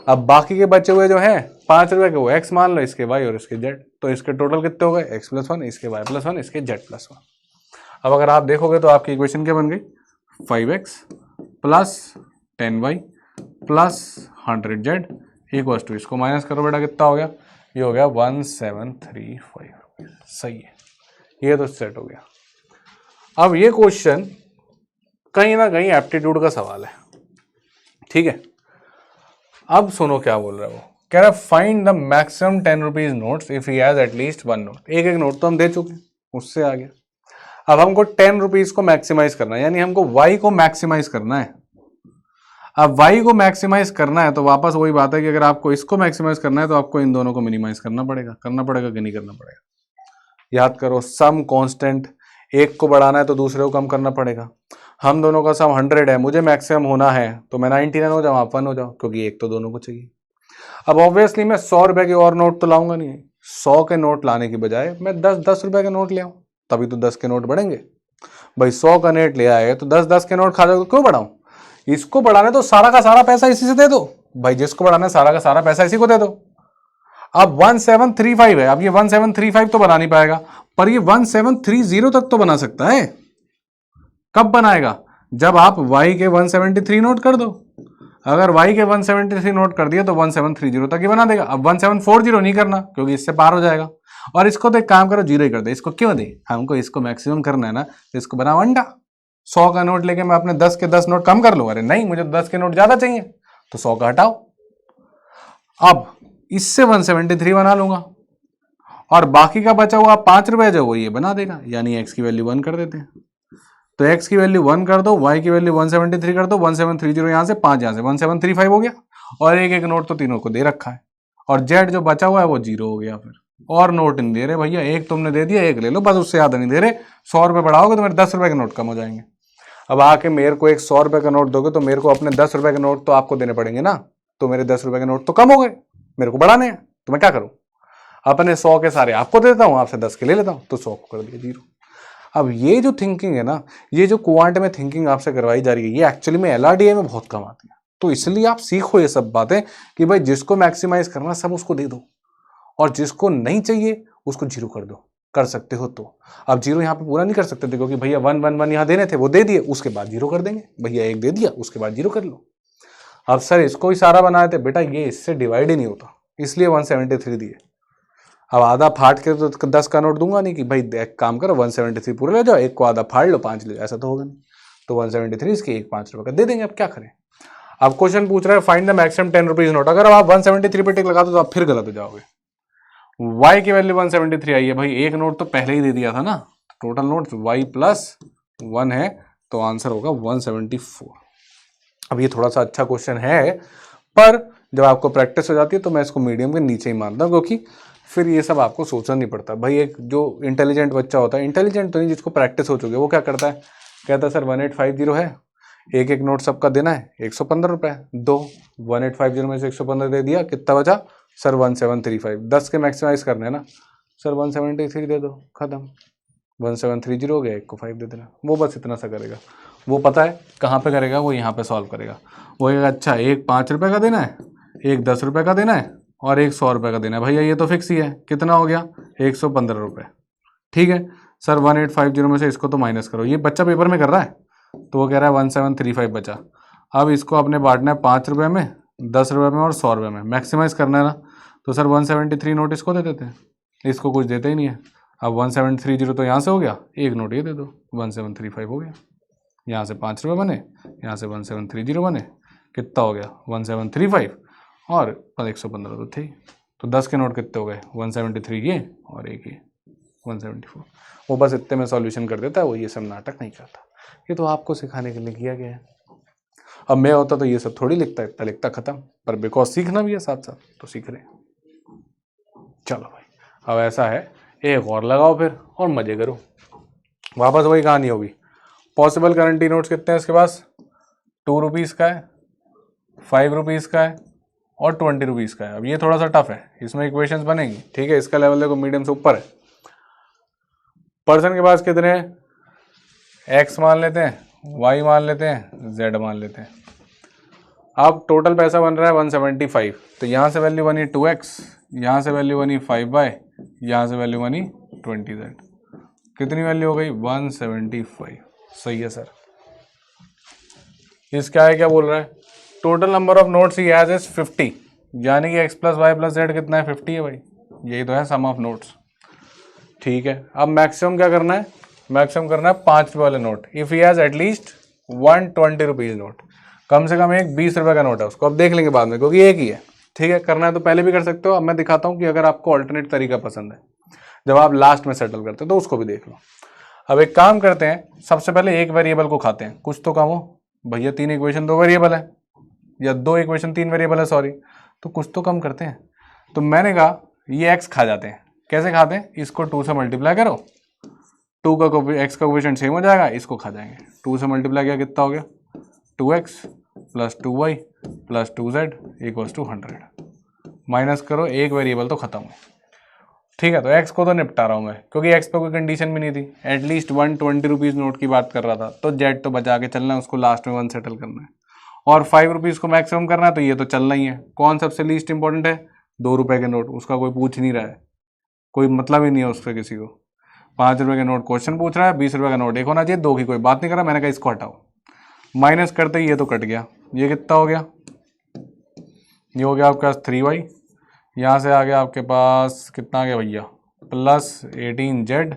अब बाकी के बचे हुए जो हैं 5 रुपए के, वो x मान लो, इसके y और इसके z, तो इसके टोटल कितने हो गए, x + 1, इसके y + 1, इसके z + 1। अब अगर आप देखोगे तो आपकी इक्वेशन क्या बन गई, 5x + 10y + 100z equals to, इसको माइनस करो बेटा, कितना हो गया, ये हो गया 1735 रुपीज, सही है, ये तो सेट हो गया। अब ये क्वेश्चन कहीं ना कहीं एप्टीट्यूड का सवाल है, ठीक है। अब सुनो क्या बोल रहा है वो, कह रहा है find the maximum 10 rupees notes if he has at least 1 note. एक नोट तो हम दे चुके, उससे आ गया। अब हमको 10 रुपीज को मैक्सिमाइज करना है, यानी हमको y को मैक्सिमाइज करना है। अब y को मैक्सिमाइज करना है तो वापस वही बात है कि अगर आपको इसको मैक्सिमाइज करना है तो आपको इन दोनों को मिनिमाइज करना पड़ेगा कि नहीं करना पड़ेगा। याद करो, सम कांस्टेंट, एक को बढ़ाना है तो दूसरे को कम करना पड़ेगा। हम दोनों का सम 100 है, मुझे मैक्सिमम होना है तो मैं 99 हो जाऊँ, आप 1 हो जाओ, क्योंकि एक तो दोनों को चाहिए। अब ऑब्वियसली मैं 100 रुपए के और नोट तो लाऊंगा नहीं, 100 के नोट लाने की बजाय मैं 10-10 रुपए के नोट ले आऊँ, तभी तो 10 के नोट बढ़ेंगे। भाई 100 का नोट ले आए तो 10-10 के नोट खा जाओ, तो क्यों बढ़ाऊं, इसको बढ़ाने तो सारा का सारा पैसा इसी से दे दो। भाई जिसको बढ़ाना है सारा का सारा पैसा इसी को दे दो। अब 1735 है, अब ये 1735 तो बना नहीं पाएगा, पर ये 1730 तक तो बना सकता है। कब बनाएगा, जब आप y के 173 नोट कर दो। अगर y के 173 नोट कर दिए तो 1730 तक ही बना देगा। अब 1740 नहीं करना, क्योंकि इससे पार हो जाएगा। और इसको तो एक काम करो, 0 ही कर दे। इसको क्यों दे, हमको इसको मैक्सिमम करना है ना, तो इसको बनाओ अंडा। 100 का नोट लेके मैं अपने 10 के 10 नोट कम कर लूं, अरे नहीं, मुझे 10 के नोट ज्यादा चाहिए, तो 100 का हटाओ। अब इससे 173 बना लूंगा, और बाकी का बचा हुआ 5 रुपए जो वो ये बना देगा, यानी x की वैल्यू 1 कर देते हैं। तो x की वैल्यू 1 कर दो, y की वैल्यू 173 कर दो, 1730 यहाँ से 5 यहाँ से 1735 हो गया। और एक एक नोट तो तीनों को दे रखा है, और z जो बचा हुआ है वो 0 हो गया। फिर और नोट नहीं दे रहे भैया, एक तुमने दे दिया, एक ले लो बस, उससे ज्यादा नहीं दे रहे। 100 रुपये बढ़ाओगे तो मेरे 10 रुपए के नोट कम हो जाएंगे। अब आके मेरे को एक 100 रुपए का नोट दोगे तो मेरे को अपने 10 रुपए के नोट तो आपको देने पड़ेंगे ना, तो मेरे 10 रुपए के नोट तो कम हो गए, मेरे को बढ़ाने हैं, तो मैं क्या करूं? अपने 100 के सारे आपको दे देता हूं, आपसे 10 के ले लेता हूं, तो 100 को कर दिया 0। अब ये जो थिंकिंग है ना, ये जो क्वांट में थिंकिंग आपसे करवाई जा रही है, ये एक्चुअली में LRDA में बहुत कम आती है। तो इसलिए आप सीखो ये सब बातें कि भाई जिसको मैक्सिमाइज करना सब उसको दे दो, और जिसको नहीं चाहिए उसको 0 कर दो, कर सकते हो तो। अब 0 यहाँ पे पूरा नहीं कर सकते थे क्योंकि भैया 1 1 1 यहाँ देने थे, वो दे दिए, उसके बाद 0 कर देंगे। भैया 1 दे दिया, उसके बाद 0 कर लो। अब सर इसको ही सारा बनाए थे, बेटा ये इससे डिवाइड ही नहीं होता, इसलिए 173 दिए। अब आधा फाड़ के तो 10 का नोट दूंगा नहीं कि भाई एक काम करो 173 पूरे ले जाओ, एक को आधा फाड़ लो 5 ले जाओ, ऐसा तो होगा नहीं। तो 173 इसके एक 5 रुपए का दे देंगे। अब क्या करें? अब क्वेश्चन पूछ रहा है find the maximum 10 rupees note. अगर आप 173 पे टिक लगा दो तो आप फिर गलत हो जाओगे। y की वैल्यू 173 आई है भाई, एक नोट तो पहले ही दे दिया था ना, टोटल नोट y प्लस 1 है, तो आंसर होगा 174। अब ये थोड़ा सा अच्छा क्वेश्चन है, पर जब आपको प्रैक्टिस हो जाती है तो मैं इसको मीडियम के नीचे ही मानता हूँ, क्योंकि फिर ये सब आपको सोचना नहीं पड़ता। भाई एक जो इंटेलिजेंट बच्चा होता है, इंटेलिजेंट तो नहीं, जिसको प्रैक्टिस हो चुकी है, वो क्या करता है, कहता है सर 1850 है, एक एक नोट सबका देना है 115 रुपए, दो 1850 में से 115 दे दिया, कितना बचा सर 1735। 10 के मैक्सिमाइज करने हैं ना सर, 173 दे दो, खत्म। 1730 हो गया, एक को 5 दे देना। वो बस इतना सा करेगा, वो पता है कहाँ पे करेगा, वो यहाँ पे सॉल्व करेगा। वो कहेगा अच्छा एक 5 रुपए का देना है, एक 10 रुपए का देना है, और एक 100 रुपए का देना है। भैया ये तो फिक्स ही है, कितना हो गया 115 रुपए। ठीक है सर 1850 में से इसको तो माइनस करो, ये बच्चा पेपर में कर रहा है, तो वो कह रहा है 1735 बचा। अब इसको अपने बांटना है 5 रुपये में, 10 रुपये में और 100 रुपये में, मैक्सिमाइज करना है ना। तो सर 173 नोट इसको दे देते हैं, इसको कुछ देते ही नहीं है। अब 1730 तो यहाँ से हो गया, एक नोट ये दे दो, 1735 हो गया। यहाँ से 5 रुपये बने, यहाँ से 1730 बने, कितना हो गया 1735 और 115 तो थे। तो 10 के नोट कितने हो गए 173 ये और एक ये 174। वो बस इतने में सॉल्यूशन कर देता है, वो ये सब नाटक नहीं करता। ये तो आपको सिखाने के लिए किया गया है। अब मैं होता तो ये सब थोड़ी लिखता, इतना लिखता खत्म, पर बिकॉज सीखना भी है साथ साथ, तो सीख रहे। चलो भाई अब ऐसा है, एक और लगाओ फिर और मजे करो। वापस वही कहानी होगी। पॉसिबल करेंटी नोट्स कितने हैं इसके पास, 2 रुपीज़ का है, 5 रुपीज़ का है और 20 रुपीज़ का है। अब ये थोड़ा सा टफ है, इसमें इक्वेशंस बनेंगी। ठीक है, इसका लेवल देखो मीडियम से ऊपर है। पर्सन के पास कितने हैं, एक्स मान लेते हैं, वाई मान लेते हैं, जेड मान लेते हैं। अब टोटल पैसा बन रहा है 175। तो यहाँ से वैल्यू बनी 2x, यहाँ से वैल्यू बनी 5y, यहाँ से वैल्यू बनी 20z। कितनी वैल्यू हो गई 175। सही है सर। इसका है क्या बोल रहा है, total number of notes he has is 50, यानी कि x plus Y plus Z कितना है 50 है भाई, यही तो है सम ऑफ नोट्स। ठीक है, अब मैक्सिमम क्या करना है, मैक्सिमम करना है 5 रुपये वाले note. If he has at least 120 rupees note, कम से कम एक 20 रुपये का नोट है उसको। अब देख लेंगे बाद में, क्योंकि एक ही है। ठीक है, करना है तो पहले भी कर सकते हो। अब मैं दिखाता हूँ कि अगर आपको ऑल्टरनेट तरीका पसंद है, जब आप लास्ट में सेटल करते हो तो उसको भी देख लो। अब एक काम करते हैं, सबसे पहले एक वेरिएबल को खाते हैं, कुछ तो कम हो। भैया 3 इक्वेशन 2 वेरिएबल है, या 2 इक्वेशन 3 वेरिएबल है, सॉरी, तो कुछ तो कम करते हैं। तो मैंने कहा ये x खा जाते हैं। कैसे खाते हैं, इसको 2 से मल्टीप्लाई करो, 2 का x का कोफिशिएंट सेम हो जाएगा, इसको खा जाएंगे। 2 से मल्टीप्लाई किया कितना हो गया 2x plus 2y plus 2z equals to 100। Minus करो, एक वेरिएबल तो खत्म है। ठीक है, तो x को तो निपटा रहा हूँ मैं, क्योंकि x पे कोई कंडीशन भी नहीं थी। एटलीस्ट 120 रुपीज़ नोट की बात कर रहा था, तो z तो बचा के चलना है, उसको लास्ट में 1 सेटल करना है। और 5 रुपीज़ को मैक्सिमम करना है, तो ये तो चलना ही है। कौन सबसे लीस्ट इंपॉर्टेंट है, 2 रुपये के नोट, उसका कोई पूछ नहीं रहा है, कोई मतलब ही नहीं है उस पर किसी को। 5 रुपये के नोट क्वेश्चन पूछ रहा है, 20 रुपये का नोट एक होना चाहिए, 2 की कोई बात नहीं कर रहा। मैंने कहा इसको हटाओ, माइनस करते ही ये तो कट गया। ये कितना हो गया, ये हो गया आपके पास 3y, यहाँ से आ गया आपके पास कितना आ गया भैया प्लस 18z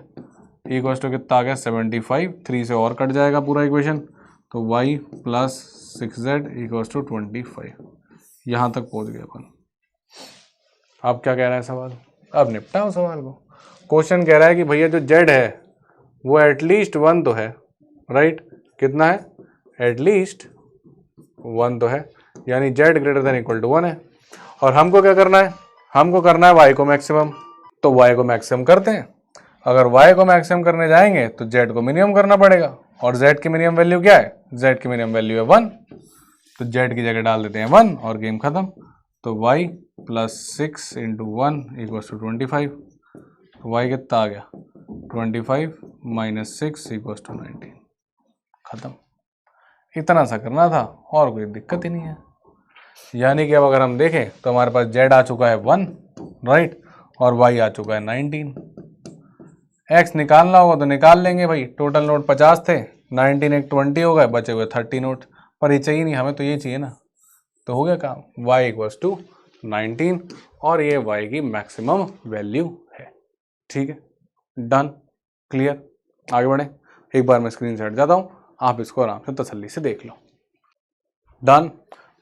इक्वल्स टू कितना आ गया 75। 3 से और कट जाएगा पूरा इक्वेशन, तो y plus 6z equals to 25। यहाँ तक पहुँच गया अपन। अब क्या कह रहा है सवाल, अब निपटाओ सवाल को। क्वेश्चन कह रहा है कि भैया जो z है वो एटलीस्ट 1 तो है, राइट, कितना है, एटलीस्ट 1 तो है, यानी z greater than equal to 1 है। और हमको क्या करना है, हमको करना है y को मैक्सिमम, तो y को मैक्सिमम करते हैं। अगर y को मैक्सिमम करने जाएंगे तो z को मिनिमम करना पड़ेगा, और z की मिनिमम वैल्यू क्या है, z की मिनिमम वैल्यू है 1, तो z की जगह डाल देते हैं 1 और गेम खत्म। तो y plus 6 into 1 equals to 25, तो y कितना आ गया, 25 माइनस 6 इक्वल्स टू 19, खत्म। इतना सा करना था और कोई दिक्कत ही नहीं है। यानी कि अब अगर हम देखें तो हमारे पास z आ चुका है 1, राइट, और y आ चुका है 19। x निकालना होगा तो निकाल लेंगे भाई, टोटल नोट 50 थे, 19 एक 20 हो गए, बचे हुए 30 नोट, पर ये चाहिए नहीं, हमें तो ये चाहिए ना, तो हो गया काम, y इक्वल्स टू 19, और ये y की मैक्सिमम वैल्यू है। ठीक है, डन, क्लियर, आगे बढ़े। एक बार मैं स्क्रीन से हट जाता हूँ, आप इसको आराम से तसल्ली से देख लो। डन।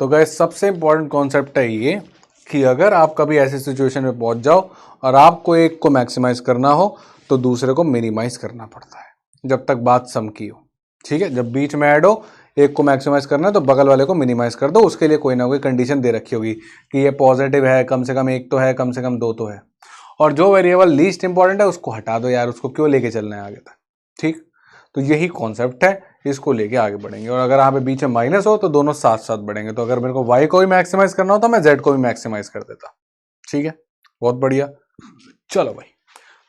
तो गाइस सबसे इंपॉर्टेंट कॉन्सेप्ट है ये कि अगर आप कभी ऐसी सिचुएशन में पहुंच जाओ और आपको एक को मैक्सिमाइज करना हो तो दूसरे को मिनिमाइज करना पड़ता है, जब तक बात सम की हो। ठीक है, जब बीच में ऐड हो, एक को मैक्सिमाइज करना है तो बगल वाले को मिनिमाइज कर दो, उसके लिए कोई ना कोई कंडीशन दे रखी होगी कि ये पॉजिटिव है, कम से कम 1 तो है, कम से कम 2 तो है, और जो वेरिएबल लीस्ट इंपॉर्टेंट है उसको हटा दो यार, उसको क्यों लेके चलना है आगे तक। ठीक, तो यही कॉन्सेप्ट है, इसको लेके आगे बढ़ेंगे। और अगर यहाँ पे बीच में माइनस हो तो दोनों साथ साथ बढ़ेंगे, तो अगर मेरे को y को भी मैक्सिमाइज करना हो तो मैं z को भी मैक्सिमाइज कर देता। ठीक है, बहुत बढ़िया। चलो भाई,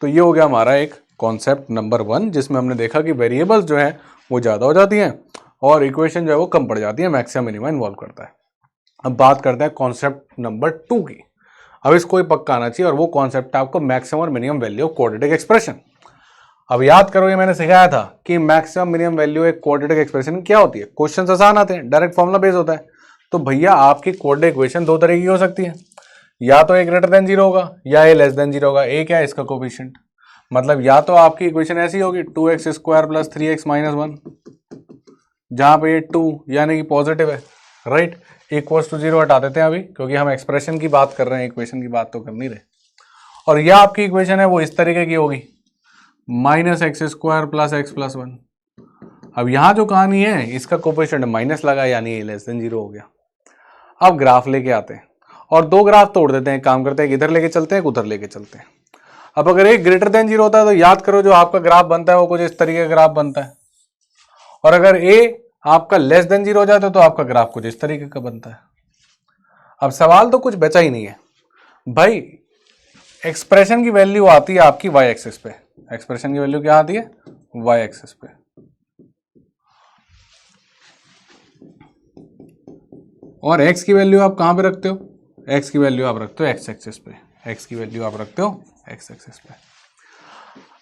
तो ये हो गया हमारा एक कॉन्सेप्ट नंबर 1, जिसमें हमने देखा कि वेरिएबल्स जो है वो ज़्यादा हो जाती हैं और इक्वेशन जो है वो कम पड़ जाती है, मैक्सिमम मिनिमम इन्वॉल्व करता है। अब बात करते हैं कॉन्सेप्ट नंबर 2 की। अब इसको ही पक्का आना चाहिए, और वो कॉन्सेप्ट है आपको मैक्सिमम और minimum value of quadratic expression. अब याद करो, ये मैंने सिखाया था कि मैक्सिमम मिनिमम वैल्यू एक क्वाड्रेटिक एक्सप्रेशन क्या होती है। क्वेश्चन आसान आते हैं, डायरेक्ट फॉर्मूला बेस होता है। तो भैया आपकी क्वाड्रेटिक इक्वेशन दो तरह की हो सकती है, या तो a ग्रेटर देन 0 होगा या a लेस देन 0 होगा। a क्या है, इसका कोफिशिएंट, मतलब या तो आपकी इक्वेशन ऐसी होगी 2x square plus 3x minus 1, जहां पे ये 2 यानी कि पॉजिटिव है, राइट, इक्वल्स टू 0 हटा देते हैं अभी, क्योंकि हम एक्सप्रेशन की बात कर रहे हैं, इक्वेशन की बात तो कर नहीं रहे। और यह आपकी इक्वेशन है वो इस तरीके की होगी, minus x square plus x plus 1। अब यहां जो कहानी है, इसका कोफिशिएंट माइनस लगा, यानी a लेस देन 0 हो गया। अब ग्राफ लेके आते हैं और दो ग्राफ तोड़ देते हैं, काम करते हैं इधर लेके चलते हैं, उधर लेके चलते हैं। अब अगर एक ग्रेटर देन 0 होता है तो याद करो जो आपका ग्राफ बनता है वो कुछ इस तरीके का ग्राफ बनता है, और अगर a आपका लेस देन 0 हो जाता है तो आपका ग्राफ कुछ इस तरीके का बनता है। अब सवाल तो कुछ बचा ही नहीं है भाई, एक्सप्रेशन की वैल्यू आती है आपकी y एक्सिस पे। एक्सप्रेशन की वैल्यू क्या आती है, y एक्सिस पे, और x की वैल्यू आप कहां पे रखते हो, x की वैल्यू आप रखते हो x एक्सिस पे, x की वैल्यू आप रखते हो x एक्सिस पे।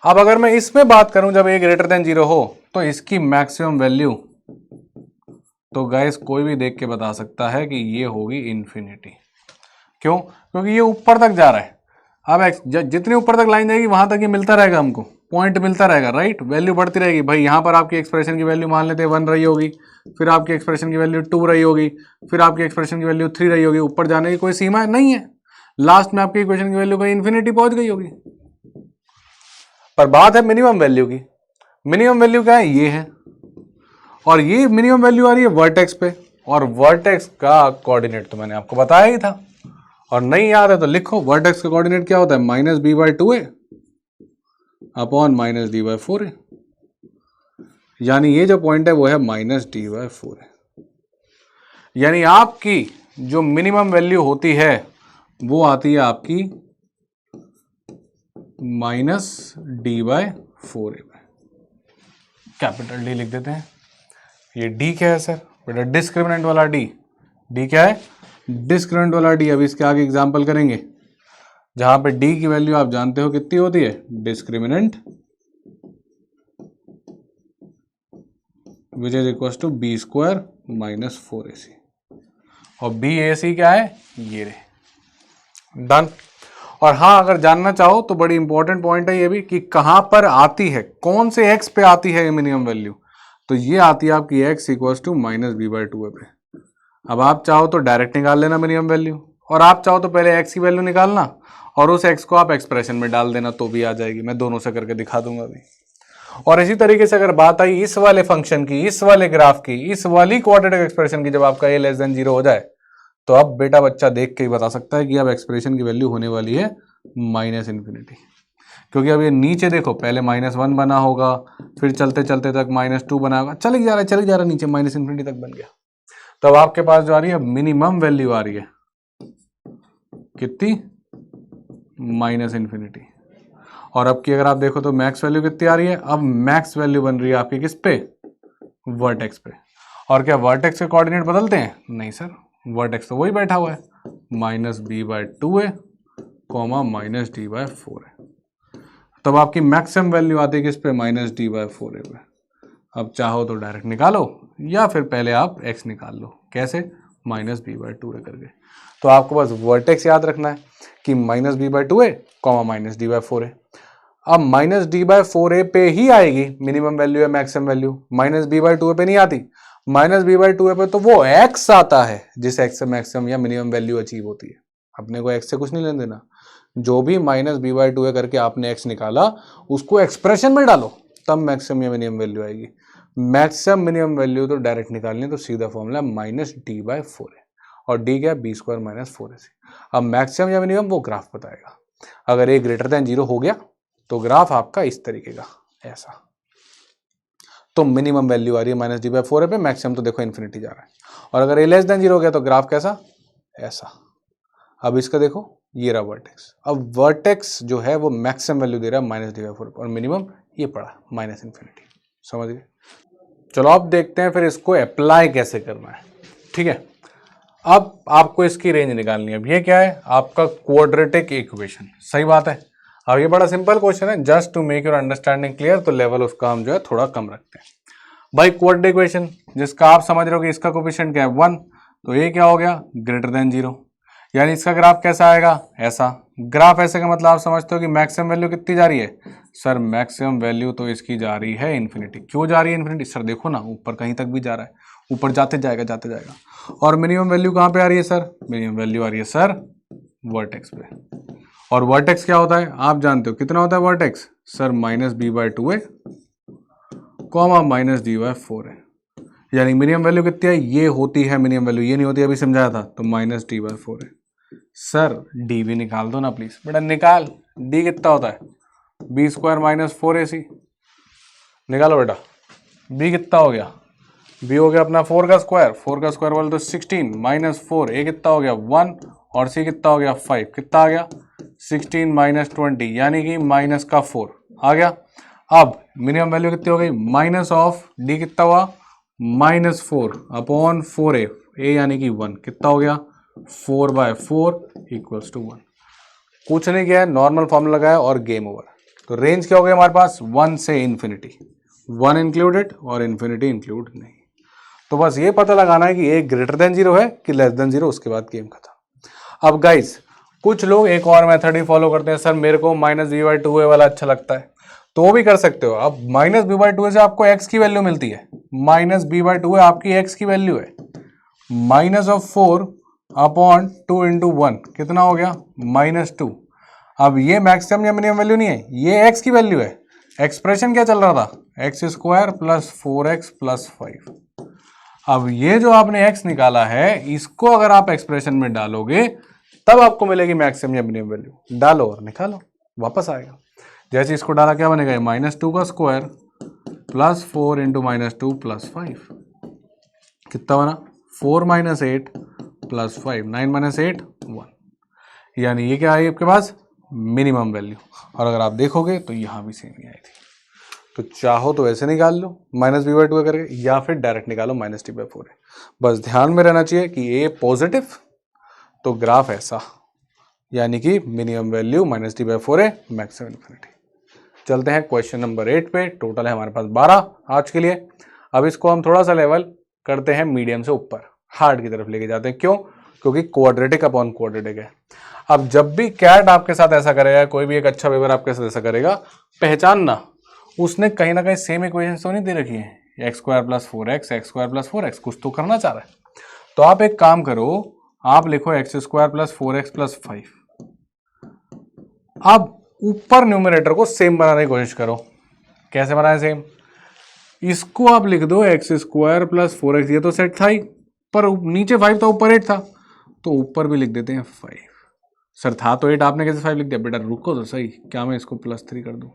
अब अगर मैं इसमें बात करूं जब a ग्रेटर देन 0 हो तो इसकी मैक्सिमम वैल्यू, तो गाइस कोई भी देख के बता सकता है कि ये होगी इन्फिनिटी। क्यों, क्योंकि ये ऊपर तक जा रहा है। अब जितनी ऊपर तक लाइन जाएगी वहां तक ये मिलता रहेगा, हमको पॉइंट मिलता रहेगा, राइट, वैल्यू बढ़ती रहेगी भाई। यहाँ पर आपकी एक्सप्रेशन की वैल्यू मान लेते हैं 1 रही होगी, फिर आपकी एक्सप्रेशन की वैल्यू 2 रही होगी, फिर आपकी एक्सप्रेशन की वैल्यू 3 रही होगी, ऊपर जाने की कोई सीमा नहीं है, लास्ट में आपकी इक्वेशन की वैल्यू कहीं इन्फिनिटी पहुंच गई होगी। पर बात है मिनिमम वैल्यू की। मिनिमम वैल्यू क्या है, ये है, और ये मिनिमम वैल्यू आ रही है वर्टेक्स पे, और वर्टेक्स का कोऑर्डिनेट तो मैंने आपको बताया ही था, और नहीं याद है तो लिखो, वर्टेक्स का कोऑर्डिनेट क्या होता है, minus B by 2a upon minus D by 4a, यानी ये जो पॉइंट है वो है माइनस डी बाई 4a। यानी आपकी जो मिनिमम वैल्यू होती है वो आती है आपकी माइनस डी बाई 4a में, कैपिटल डी लिख देते हैं। ये डी क्या है सर, बेटा डिस्क्रिमिनेंट वाला डी, डी क्या है, डिस्क्रिमिनेंट वाला डी। अब इसके आगे एग्जांपल करेंगे जहां पे डी की वैल्यू आप जानते हो कितनी होती है, discriminant which is equal to B square minus 4ac, और बी ए सी क्या है, ये रे, डन। और हाँ, अगर जानना चाहो तो बड़ी इंपॉर्टेंट पॉइंट है ये भी कि कहां पर आती है, कौन से एक्स पे आती है मिनिमम वैल्यू, तो ये आती है आपकी x equal to minus B by 2a पे। अब आप चाहो तो डायरेक्ट निकाल लेना मिनिमम वैल्यू, और आप चाहो तो पहले x की वैल्यू निकालना और उस x को आप एक्सप्रेशन में डाल देना तो भी आ जाएगी। मैं दोनों से करके दिखा दूंगा अभी। और इसी तरीके से अगर बात आई इस वाले फंक्शन की, इस वाले ग्राफ की, इस वाली क्वाड्रेटिक एक्सप्रेशन की, जब आपका a लेस देन 0 हो जाए तो अब बेटा बच्चा देख के ही बता सकता है कि अब एक्सप्रेशन की वैल्यू होने वाली है माइनस इन्फिनिटी। क्योंकि अब ये नीचे देखो पहले -1 बना होगा, फिर चलते चलते तक -2 बना होगा, चले जा रहा है नीचे माइनस इन्फिनिटी तक बन गया। तो अब आपके पास जो आ रही है मिनिमम वैल्यू आ रही है कितनी, माइनस इन्फिनिटी। और अब की अगर आप देखो तो मैक्स वैल्यू कितनी आ रही है, अब मैक्स वैल्यू बन रही है आपकी किस पे, वर्टेक्स पे। और क्या वर्टेक्स के कोऑर्डिनेट बदलते हैं, नहीं सर, वर्टेक्स तो वही बैठा हुआ है, -b/2a, -d/4a। तब आपकी मैक्सिमम वैल्यू आती है किस पे, -d/4a पे। अब चाहो तो डायरेक्ट निकालो या फिर पहले आप x निकाल लो, कैसे, -b/2a करके। तो आपको बस वर्टेक्स याद रखना है कि -b/2a, -d/4a। अब -d/4a पे ही आएगी मिनिमम वैल्यू या मैक्सिमम वैल्यू, -b/2a पे नहीं आती। -b/2a पे तो वो x आता है जिस x से मैक्सिमम या मिनिमम वैल्यू अचीव होती है। अपने को x से कुछ नहीं लेना देना, जो भी -b/2a करके आपने x निकाला उसको एक्सप्रेशन में डालो, तब मैक्सिमम या मिनिमम वैल्यू आएगी। मैक्सिमम मिनिमम वैल्यू तो डायरेक्ट निकालनी, तो सीधा फॉर्मूला -d/4a, और d क्या, b² - 4ac। अब मैक्सिमम या मिनिमम वो ग्राफ बताएगा। अगर a ग्रेटर देन 0 हो गया तो ग्राफ आपका इस तरीके का, ऐसा। तो मिनिमम वैल्यू आ रही है -d/4a पे, मैक्सिमम तो देखो इन्फिनिटी जा रहा है। और अगर a लेस देन 0 हो गया तो ग्राफ कैसा, ऐसा। अब इसका देखो, ये रहा वर्टेक्स। अब वर्टेक्स जो है वो मैक्सिमम वैल्यू दे रहा है -d/4 और मिनिमम ये पड़ा -इन्फिनिटी। समझ गए। चलो अब देखते हैं फिर इसको अप्लाई कैसे करना है। ठीक है, अब आपको इसकी रेंज निकालनी है। अब ये क्या है, आपका क्वाड्रेटिक इक्वेशन। सही बात है। अब ये बड़ा सिंपल क्वेश्चन है, just to make your understanding clear, तो लेवल उसका हम जो है थोड़ा कम रखते हैं। भाई क्वाड्रेटिक इक्वेशन जिसका आप समझ रहे हो कि इसका कोफिशिएंट क्या है, 1, तो ये क्या हो गया, ग्रेटर देन 0। यानी इसका ग्राफ कैसा आएगा, ऐसा। ग्राफ ऐसे का मतलब आप समझते हो कि मैक्सिमम वैल्यू कितनी जा रही है, सर मैक्सिमम वैल्यू तो इसकी जा रही है इन्फिनिटी। क्यों जा रही है इन्फिनिटी, सर देखो ना ऊपर कहीं तक भी जा रहा है, ऊपर जाते जाएगा। और मिनिमम वैल्यू कहाँ पे आ रही है सर, मिनिमम वैल्यू आ रही है सर वर्टेक्स पे। और वर्टेक्स क्या होता है आप जानते हो, कितना होता है वर्टेक्स, सर -b/2a, -d/4a। यानी मिनिमम वैल्यू कितनी है, ये होती है मिनिमम वैल्यू, ये नहीं होती, अभी समझाया था, तो -d/4a। सर d भी निकाल दो ना प्लीज, बेटा निकाल, d कितना होता है, b² - 4ac। निकालो बेटा, b कितना हो गया, b हो गया अपना 4 का स्क्वायर वाला तो 16 - 4, a कितना हो गया 1, और c कितना हो गया 5, कितना आ गया 16 - 20, यानी कि -4 आ गया। अब मिनिमम वैल्यू कितनी हो गई, -d कितना हुआ, -4/4a, a यानी कि 1, कितना हो गया 4/4 = 1। कुछ नहीं किया है, नॉर्मल फॉर्मूला लगाया और गेम ओवर। तो रेंज क्या हो गया हमारे पास, 1 से इन्फिनिटी, 1 इंक्लूडेड और इन्फिनिटी इंक्लूड नहीं। तो बस ये पता लगाना है कि a ग्रेटर देन 0 है कि लेस देन 0, उसके बाद गेम खत्म। अब गाइस कुछ लोग एक और मेथड ही फॉलो करते हैं, सर मेरे को -b/2a वाला अच्छा लगता है, तो वो भी कर सकते हो। अब -b/2a से आपको x की वैल्यू मिलती है, -b/2a आपकी x की वैल्यू है, -4/2 × 1 कितना हो गया, -2। अब ये मैक्सिमम या मिनिमम वैल्यू नहीं है, ये x की वैल्यू है। एक्सप्रेशन क्या चल रहा था, x² + 4x + 5। अब ये जो आपने x निकाला है, इसको अगर आप एक्सप्रेशन में डालोगे तब आपको मिलेगी मैक्सिमम या मिनिमम वैल्यू। डालो और निकालो, वापस आएगा। जैसे इसको डाला क्या बनेगा, -2 का स्क्वायर + 4 × -2 + 5, कितना बना 4 - 8 + 5, 9 - 8 1। यानी ये क्या आई आपके पास, मिनिमम वैल्यू। और अगर आप देखोगे तो यहाँ भी सेम ही आई थी। तो चाहो तो ऐसे निकाल लो -b/2a करके, या फिर डायरेक्ट निकालो -d/4a। बस ध्यान में रहना चाहिए कि a पॉजिटिव तो ग्राफ ऐसा, यानी कि minimum value -d/4a, maximum infinity. चलते हैं क्वेश्चन नंबर 8 पे। टोटल है हमारे पास 12 आज के लिए। अब इसको हम थोड़ा सा लेवल करते हैं मीडियम से ऊपर, हार्ड की तरफ लेके जाते हैं। क्यों, क्योंकि क्वाड्रेटिक अपॉन क्वाड्रेटिक है। अब जब भी कैट आपके साथ ऐसा करेगा, कोई भी एक अच्छा पेपर आपके साथ ऐसा करेगा, पहचानना उसने कहीं ना कहीं सेम इक्वेशन तो नहीं दे रखी है, x² + 4x, x² + 4x, कुछ तो करना चाह रहा है। तो आप एक काम करो, आप लिखो x² + 4x + 5। अब ऊपर न्यूमरेटर को सेम बनाने की कोशिश करो, कैसे बनाए सेम, इसको आप लिख दो एक्स स्क्वायर प्लस 4x, ये तो सेट था ही, पर नीचे 5 था ऊपर 8 था, तो ऊपर भी लिख देते हैं 5। सर था तो 8, आपने कैसे 5 लिख दिया? बेटा रुको तो सही, क्या मैं इसको +3 कर दूं?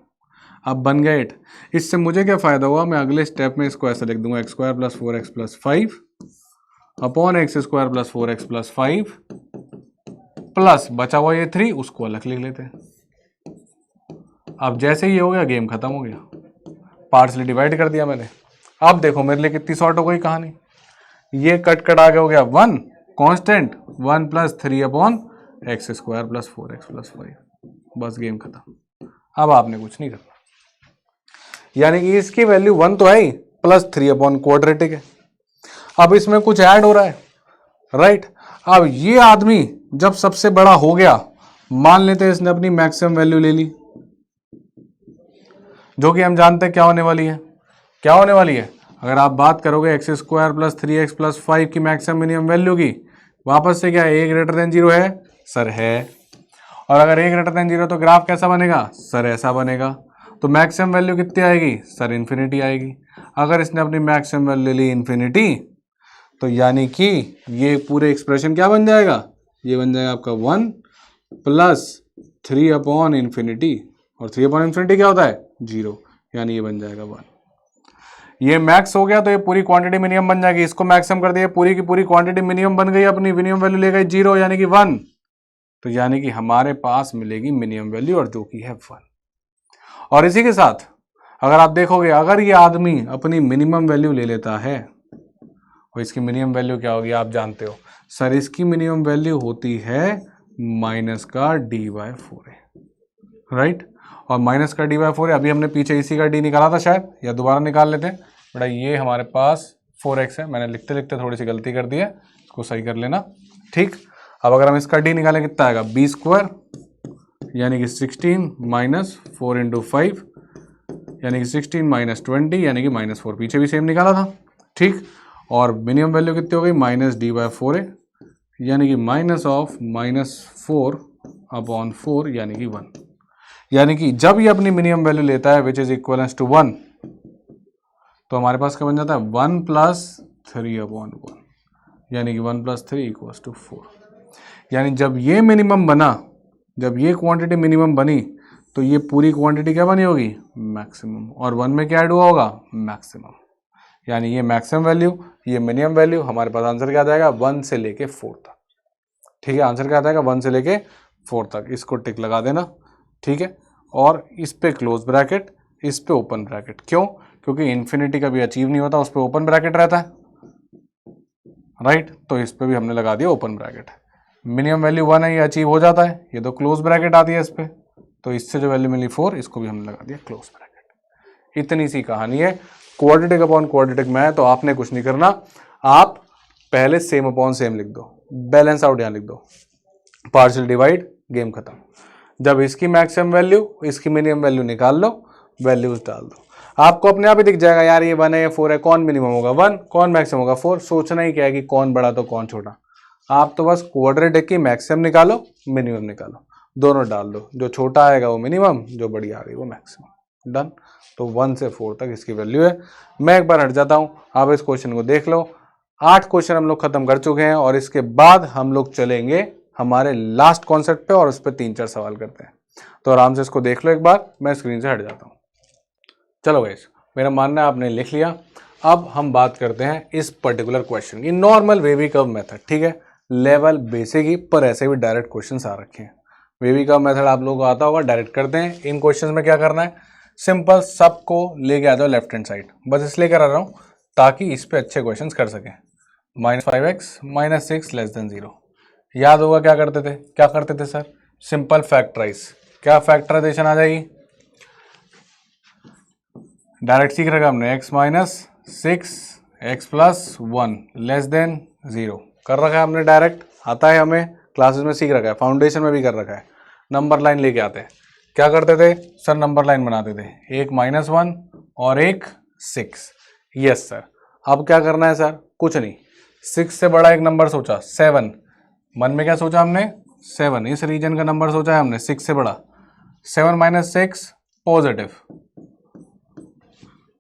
अब बन गया 8। इससे मुझे क्या फ़ायदा हुआ, मैं अगले स्टेप में इसको ऐसा लिख दूंगा, x square plus 4x plus 5 upon x square plus 4x plus 5 plus बचा हुआ ये 3, उसको अलग लिख लेते हैं। अब जैसे ही हो गया गेम खत्म हो गया, पार्ट्सली डिवाइड कर दिया मैंने। अब देखो मेरे लिए कितनी शॉर्ट हो गई कहानी, ये कट कट आगे हो गया 1 constant 1 plus 3 upon x square plus 4x plus 5, बस गेम खत्म। अब आपने कुछ नहीं करना, यानी कि इसकी वैल्यू 1 तो है ही, प्लस 3 अपॉन क्वाड्रेटिक है। अब इसमें कुछ ऐड हो रहा है, राइट। अब ये आदमी जब सबसे बड़ा हो गया, मान लेते हैं इसने अपनी मैक्सिमम वैल्यू ले ली, जो कि हम जानते हैं क्या होने वाली है, क्या होने वाली है। अगर आप बात करोगे x square plus 3x plus 5 की मैक्सिमम मिनिमम वैल्यू की, वापस से क्या है, a ग्रेटर देन 0 है सर, है। और अगर a ग्रेटर देन 0 तो ग्राफ कैसा बनेगा सर, ऐसा बनेगा। तो मैक्सिमम वैल्यू कितनी आएगी सर, इन्फिनिटी आएगी। अगर इसने अपनी मैक्सिमम वैल्यू ली इन्फिनिटी, तो यानी कि ये पूरे एक्सप्रेशन क्या बन जाएगा, ये बन जाएगा आपका 1 प्लस 3 अपॉन इन्फिनिटी, और 3 अपॉन इन्फिनिटी क्या होता है 0, यानी ये बन जाएगा 1। ये मैक्स हो गया तो ये पूरी क्वांटिटी मिनिमम बन जाएगी, इसको मैक्सिमम कर दिया, पूरी की पूरी क्वांटिटी मिनिमम बन गई, अपनी मिनिमम वैल्यू ले गई 0 यानी कि 1। तो यानी कि हमारे पास मिलेगी मिनिमम वैल्यू, और जो कि है 1। और इसी के साथ अगर आप देखोगे, अगर ये आदमी अपनी मिनिमम वैल्यू ले लेता है, और इसकी मिनिमम वैल्यू क्या होगी आप जानते हो सर, इसकी मिनिमम वैल्यू होती है माइनस का d/4 है, राइट। और माइनस का d/4 है, अभी हमने पीछे इसी का d निकाला था शायद, या दोबारा निकाल लेते हैं। बेटा ये हमारे पास 4x है, मैंने लिखते लिखते थोड़ी सी गलती कर दी है, इसको सही कर लेना, ठीक। अब अगर हम इसका d निकालें कितना आएगा, b² यानी कि 16 माइनस 4 इंटू 5 यानी कि 16 माइनस 20 यानी कि -4, पीछे भी सेम निकाला था, ठीक। और मिनिमम वैल्यू कितनी हो गई, माइनस d/4 है, यानी कि -4 अपॉन 4 यानी कि 1। यानी कि जब ये अपनी मिनिमम वैल्यू लेता है विच इज इक्वलेंस टू 1, तो हमारे पास क्या बन जाता है 1 प्लस 3 अपॉन 1, यानी कि 1 प्लस 3 इक्वल्स टू 4। यानी जब ये मिनिमम बना, जब ये क्वांटिटी मिनिमम बनी, तो ये पूरी क्वांटिटी क्या बनी होगी मैक्सिमम, और 1 में क्या ऐड हुआ होगा मैक्सिमम, यानी ये मैक्सिमम वैल्यू, ये मिनिमम वैल्यू, हमारे पास आंसर क्या आ जाएगा 1 से लेके 4 तक, ठीक है। आंसर क्या आ जाएगा 1 से लेके 4 तक, इसको टिक लगा देना, ठीक है। और इस पे क्लोज ब्रैकेट, इस पे ओपन ब्रैकेट, क्यों, क्योंकि इन्फिनिटी कभी अचीव नहीं होता, उस पे ओपन ब्रैकेट रहता है, राइट। तो इस पे भी हमने लगा दिया ओपन ब्रैकेट। मिनिमम वैल्यू 1 है, ये अचीव हो जाता है, ये तो क्लोज ब्रैकेट आती है इस पे, तो इससे जो वैल्यू मिली 4, इसको भी हमने लगा दिया क्लोज ब्रैकेट। इतनी सी कहानी है, क्वाड्रेटिक अपॉन क्वाड्रेटिक में है, तो आपने कुछ नहीं करना, आप पहले सेम अपॉन सेम लिख दो, बैलेंस आउट यहाँ लिख दो, पार्शियल डिवाइड, गेम खत्म। जब इसकी मैक्सिमम वैल्यू, इसकी मिनिमम वैल्यू निकाल लो, वैल्यूज डाल दो, आपको अपने आप ही दिख जाएगा यार ये 1 है या 4 है, कौन मिनिमम होगा 1, कौन मैक्सिमम होगा 4। सोचना ही क्या है कि कौन बड़ा तो कौन छोटा, आप तो बस क्वाड्रेटिक की मैक्सिमम निकालो, मिनिमम निकालो, दोनों डाल दो, जो छोटा आएगा वो मिनिमम, जो बड़ी आ गई वो मैक्सिमम, डन। तो 1 से 4 तक इसकी वैल्यू है। मैं एक बार हट जाता हूँ, आप इस क्वेश्चन को देख लो। 8 क्वेश्चन हम लोग खत्म कर चुके हैं, और इसके बाद हम लोग चलेंगे हमारे लास्ट कॉन्सेप्ट पे, और उस पर 3-4 सवाल करते हैं। तो आराम से इसको देख लो एक बार, मैं स्क्रीन से हट जाता हूँ। चलो गाइस, मेरा मानना है आपने लिख लिया। अब हम बात करते हैं इस पर्टिकुलर क्वेश्चन की, नॉर्मल वेवी कर्व मेथड, ठीक है, लेवल बेसिक ही, पर ऐसे भी डायरेक्ट क्वेश्चन आ रखे हैं। वेवी कर्व मेथड आप लोगों को आता होगा, डायरेक्ट करते हैं। इन क्वेश्चन में क्या करना है, सिंपल सबको लेके आ जाओ लेफ्ट हैंड साइड, बस इसलिए करा रहा हूँ ताकि इस पे अच्छे क्वेश्चन कर सकें। -5x -6 लेस देन 0, याद होगा क्या करते थे, क्या करते थे सर, सिंपल फैक्टराइज, क्या फैक्टराइजेशन आ जाएगी, डायरेक्ट सीख रखा हमने, x -6 x + 1 लेस देन 0 कर रखा है हमने, डायरेक्ट आता है हमें, क्लासेस में सीख रखा है, फाउंडेशन में भी कर रखा है। नंबर लाइन लेके आते हैं, क्या करते थे सर, नंबर लाइन बनाते थे, एक -1 और एक 6, यस सर। अब क्या करना है सर, कुछ नहीं, 6 से बड़ा एक नंबर सोचा 7, मन में क्या सोचा हमने 7, इस रीजन का नंबर सोचा है हमने 6 से बड़ा, 7 - 6 पॉजिटिव,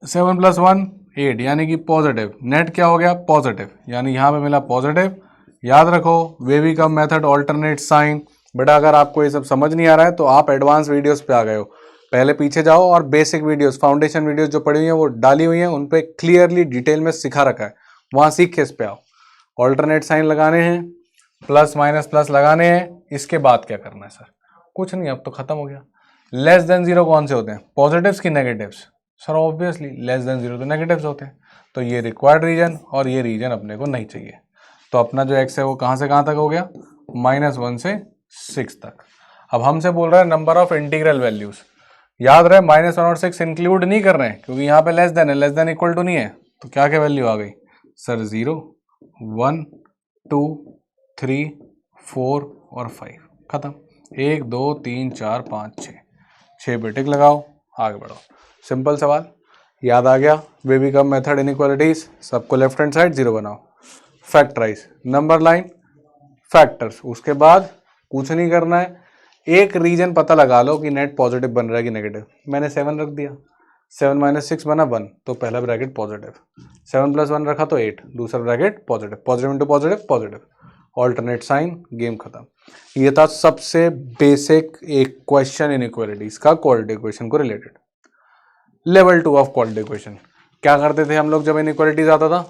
7 + 1 8 यानी कि पॉजिटिव। नेट क्या हो गया? पॉजिटिव, यानी यहाँ पे मिला पॉजिटिव। याद रखो वेवी का मेथड ऑल्टरनेट साइन। बेटा अगर आपको ये सब समझ नहीं आ रहा है तो आप एडवांस वीडियोस पे आ गए हो, पहले पीछे जाओ और बेसिक वीडियोस, फाउंडेशन वीडियोस जो पड़ी हुई हैं वो डाली हुई हैं, उन पे क्लियरली डिटेल में सिखा रखा है, वहां सीख के इस पे आओ। ऑल्टरनेट साइन लगाने हैं, प्लस माइनस प्लस लगाने हैं। इसके बाद क्या करना है सर? कुछ नहीं, अब तो खत्म हो गया। लेस देन जीरो कौन से होते हैं? पॉजिटिव्स की negatives? Sir obviously less than zero तो नेगेटिव्स होते हैं, तो ये रिक्वायर्ड रीजन और ये रीजन अपने को नहीं चाहिए। तो अपना जो एक्स है वो कहाँ से कहाँ तक हो गया? -1 से 6 तक। अब हमसे बोल रहा है नंबर ऑफ इंटीग्रल वैल्यूज। याद रहे -1 और 6 इंक्लूड नहीं कर रहे हैं क्योंकि यहाँ पे लेस देन है, लेस देन इक्वल टू नहीं है, तो क्या क्या वैल्यू आ गई सर? 0 1 2 3 4 और 5, खत्म। 1 2 3 4 5 6 पे टिक लगाओ, आगे बढ़ो। सिंपल सवाल, याद आ गया? बेबी कम मेथड, इनइक्वालिटीज, सबको लेफ्ट हैंड साइड 0 बनाओ। फैक्टराइज, नंबर लाइन, फैक्टर्स, उसके बाद कुछ नहीं करना है, एक रीजन पता लगा लो कि नेट पॉजिटिव बन रहा है कि नेगेटिव। मैंने 7 रख दिया, 7 - 6 बना 1, तो पहला ब्रैकेट पॉजिटिव। 7 + 1 रखा तो 8, दूसरा bracket positive. Positive into positive positive, alternate sign, game खत्म। ये था सबसे बेसिक एक क्वेश्चन इनइक्वालिटीज का, क्वाड्रेटिक इक्वेशन को related. Level 2 of quadratic equation, क्या करते थे हम लोग जब इनइक्वालिटीज आता था?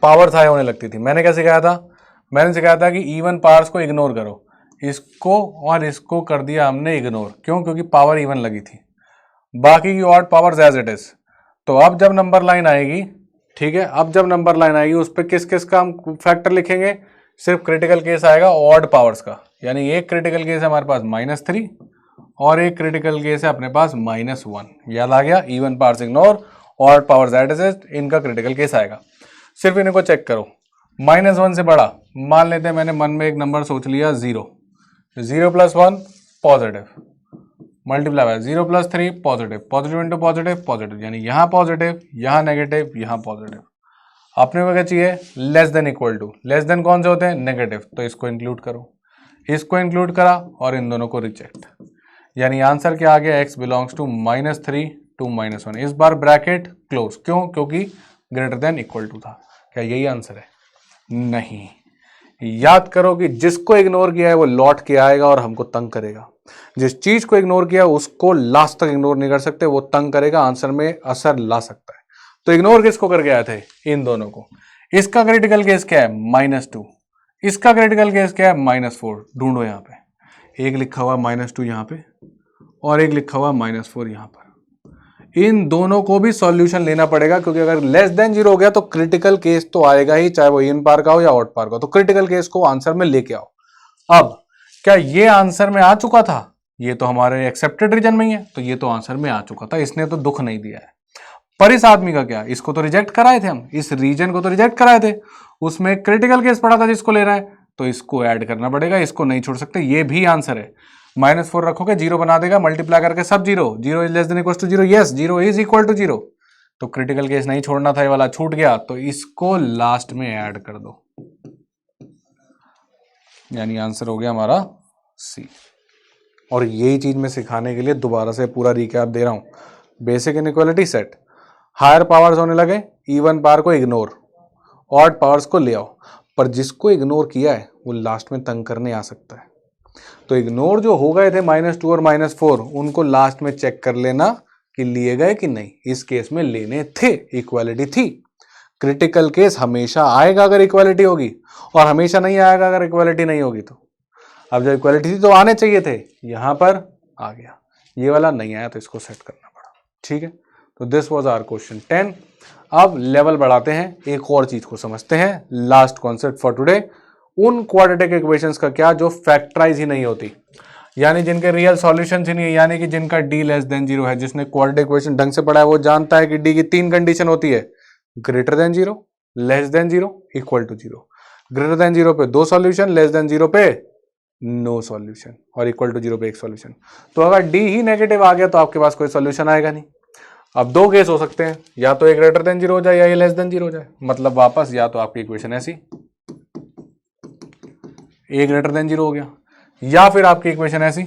पावर हाई होने लगती थी। मैंने क्या सिखाया था? मैंने सिखाया था कि इवन पावर्स को इग्नोर करो। इसको और इसको कर दिया हमने इग्नोर, क्यों? क्योंकि पावर इवन लगी थी, बाकी की odd powers as it is. तो अब जब नंबर लाइन आएगी, ठीक है, अब जब नंबर लाइन आएगी उस पर किस किस का हम फैक्टर लिखेंगे? सिर्फ क्रिटिकल केस आएगा ऑड पावर्स का, यानी एक क्रिटिकल केस है हमारे पास -3 और एक क्रिटिकल केस है अपने पास -1। याद आ गया? Even powers ignore, odd powers as it is, इनका क्रिटिकल केस आएगा। सिर्फ इनको चेक करो। -1 से बड़ा, मान लेते हैं मैंने मन में एक नंबर सोच लिया 0, 0 + 1 positive, multiply by 0 + 3 positive, positive into positive positive, यानी यहाँ पॉजिटिव, यहाँ नेगेटिव, यहाँ पॉजिटिव। अपने को क्या चाहिए? Less than equal to. Less than कौन से होते हैं? नेगेटिव, तो इसको इंक्लूड करो, इसको इंक्लूड करा और इन दोनों को रिजेक्ट, यानी आंसर क्या आ गया? x belongs to -3 to -1। इस बार ब्रैकेट क्लोज, क्यों? क्योंकि ग्रेटर देन इक्वल टू था। क्या यही आंसर है? नहीं। याद करो कि जिसको इग्नोर किया है वो लौट के आएगा और हमको तंग करेगा। जिस चीज को इग्नोर किया उसको लास्ट तक इग्नोर नहीं कर सकते, वो तंग करेगा, आंसर में असर ला सकता है। तो इग्नोर किसको करके आए थे? इन दोनों को। इसका क्रिटिकल केस क्या है? -2। इसका क्रिटिकल केस क्या है? -4। ढूंढो, यहां पे एक लिखा हुआ -2 यहां पे और एक लिखा हुआ -4 यहां पर। इन दोनों को भी सॉल्यूशन लेना पड़ेगा, क्योंकि अगर लेस देन 0 हो गया तो क्रिटिकल केस तो आएगा ही, चाहे वो इन पार का हो या आउट पार का हो। तो क्रिटिकल केस को आंसर में लेके आओ। अब क्या ये आंसर में आ चुका था? ये तो हमारे एक्सेप्टेड रीजन में ही है, तो ये तो आंसर में आ चुका था, इसने तो दुख नहीं दिया है। पर इस आदमी का क्या? इसको तो रिजेक्ट कराए थे हम, इस रीजन को तो रिजेक्ट कराए थे, उसमें क्रिटिकल केस पड़ा था जिसको ले रहा है, तो इसको ऐड करना पड़ेगा, इसको नहीं छोड़ सकते। ये भी आंसर है। -4 रखोगे 0 बना देगा, मल्टीप्लाई करके सब 0, 0 is less than equal to 0, yes 0 is equal to 0। तो क्रिटिकल केस नहीं छोड़ना था, ये वाला छूट गया, तो इसको लास्ट में ऐड कर दो, यानी आंसर हो गया हमारा सी। और यही चीज मैं सिखाने के लिए दोबारा से पूरा रिकैप दे रहा हूं। Basic inequality set, higher powers होने लगे, इवन पावर को इग्नोर, ऑड पावर्स को ले आओ। पर जिसको इग्नोर किया है वो लास्ट में तंग करने आ सकता है, तो इग्नोर जो हो गए थे -2 और -4, उनको लास्ट में चेक कर लेना कि लिए गए कि नहीं। इस केस में लेने थे, इक्वालिटी थी। क्रिटिकल केस हमेशा आएगा अगर इक्वालिटी होगी, और हमेशा नहीं आएगा अगर इक्वालिटी नहीं होगी। तो अब जब इक्वालिटी थी तो आने चाहिए थे, यहां पर आ गया, ये वाला नहीं आया तो इसको सेट करना पड़ा। ठीक है, तो दिस वाज आवर क्वेश्चन 10। अब लेवल बढ़ाते हैं, एक और चीज को समझते हैं, लास्ट कॉन्सेप्ट फॉर टुडे। उन क्वाड्रेटिक इक्वेशंस का क्या जो फैक्टराइज ही नहीं होती, यानी जिनके रियल सॉल्यूशंस ही नहीं है, यानी कि जिनका d लेस देन 0 है। जिसने क्वाड्रेटिक इक्वेशन ढंग से पढ़ा है वो जानता है कि d की 3 कंडीशन होती है, greater than 0, less than 0, equal to 0। Greater than 0 पे 2 सॉल्यूशन, लेस देन 0 पे नो सॉल्यूशन, और इक्वल टू 0 पे 1 सॉल्यूशन। तो अगर d ही नेगेटिव आ गया तो आपके पास कोई सॉल्यूशन आएगा नहीं। अब दो केस हो सकते हैं, या तो ये ग्रेटर देन 0 हो जाए या ये लेस देन 0 हो जाए। मतलब वापस या तो आपकी इक्वेशन ऐसी, ए ग्रेटर देन 0 हो गया, या फिर आपकी इक्वेशन ऐसी,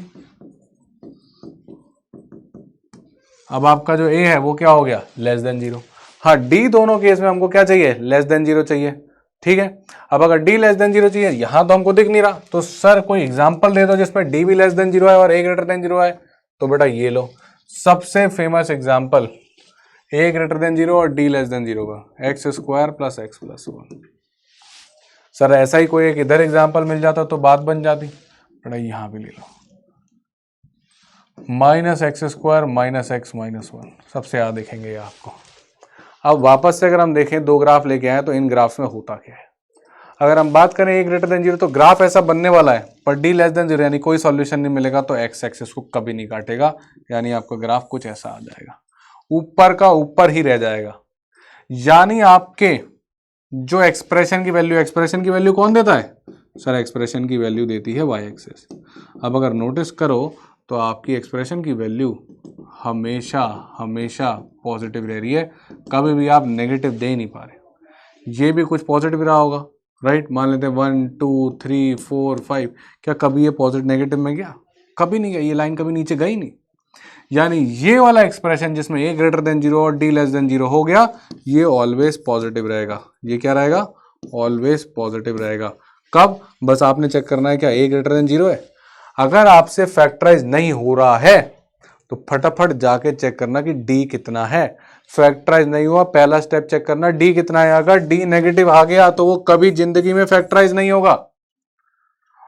अब आपका जो ए है वो क्या हो गया, लेस देन 0। हाँ, डी दोनों केस में हमको क्या चाहिए, लेस देन 0 चाहिए, ठीक है। अब अगर डी लेस देन 0 चाहिए, यहां तो हमको दिख नहीं रहा, तो सर कोई एग्जांपल दे दो जिसमें डी भी लेस देन 0 है और ए ग्रेटर देन 0 है। तो बेटा ये लो, सबसे फेमस एग्जांपल ए ग्रेटर देन 0 और डी लेस देन 0 का, x square plus x plus 1। Sir ऐसा ही कोई एक इधर एग्जांपल मिल जाता तो बात बन जाती। बेटा यहां भी ले लो, minus x square minus x minus 1, सबसे याद देखेंगे ये आपको। अब वापस से अगर हम देखें, दो ग्राफ लेके आए तो इन ग्राफ्स में होता क्या है। अगर हम बात करें ए ग्रेटर देन 0, तो ग्राफ ऐसा बनने वाला है, पर डी लेस देन 0 यानी कोई सॉल्यूशन नहीं मिलेगा, तो एक्स एक्सिस को कभी नहीं काटेगा, यानी आपका ग्राफ कुछ ऐसा आ जाएगा, ऊपर का ऊपर ही रह जाएगा। यानी आपके जो एक्सप्रेशन की वैल्यू कौन देता है, सर एक्सप्रेशन की वैल्यू देती है वाई एक्सिस। अब अगर नोटिस करो तो आपकी एक्सप्रेशन की वैल्यू हमेशा हमेशा पॉजिटिव रह रही है, कभी भी आप नेगेटिव दे ही नहीं पा रहे। ये भी कुछ पॉजिटिव रहा होगा, राइट। मान लेते हैं 1 2 3 4 5, क्या कभी ये पॉजिटिव नेगेटिव में गया, कभी नहीं गया, ये लाइन कभी नीचे गई नहीं। यानी ये वाला एक्सप्रेशन जिसमें ए ग्रेटर देन 0 और डी लेस देन 0 हो गया, ये ऑलवेज पॉजिटिव रहेगा। ये क्या रहेगा, ऑलवेज पॉजिटिव रहेगा। कब, बस आपने चेक करना है क्या ए ग्रेटर देन 0 है। अगर आपसे फैक्टराइज नहीं हो रहा है तो फटाफट जाके चेक करना कि डी कितना है। फैक्टराइज नहीं हुआ, पहला स्टेप चेक करना डी कितना है। अगर डी नेगेटिव आ गया तो वो कभी जिंदगी में फैक्टराइज नहीं होगा,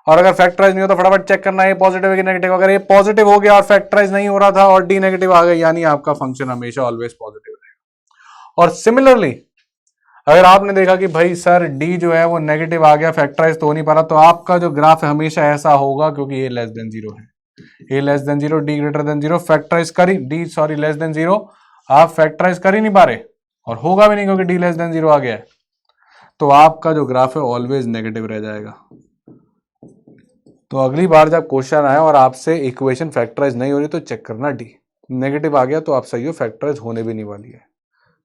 और अगर फैक्टराइज नहीं हो तो फटाफट चेक करना है पॉजिटिव है कि नेगेटिव। अगर ये पॉजिटिव हो गया और फैक्टराइज नहीं हो रहा था और डी नेगेटिव आ गया, यानी आपका फंक्शन हमेशा ऑलवेज पॉजिटिव रहेगा। और सिमिलरली अगर आपने देखा कि भाई सर डी जो है वो नेगेटिव आ गया, फैक्टराइज तो हो नहीं पा रहा, तो आपका जो ग्राफ है हमेशा ऐसा होगा, क्योंकि ए लेस देन 0 है। A less than 0, d greater than 0, factorise कर ही डी सॉरी लेस देन 0 आप फैक्टराइज कर ही नहीं पा रहे, और होगा भी नहीं क्योंकि डी लेस देन 0 आ गया है। तो आपका जो ग्राफ है ऑलवेज नेगेटिव रह जाएगा। तो अगली बार जब क्वेश्चन आए और आपसे इक्वेशन फैक्टराइज नहीं हो रही तो चेक करना डी नेगेटिव आ गया तो आप सही हो, फैक्टराइज होने भी नहीं वाली है।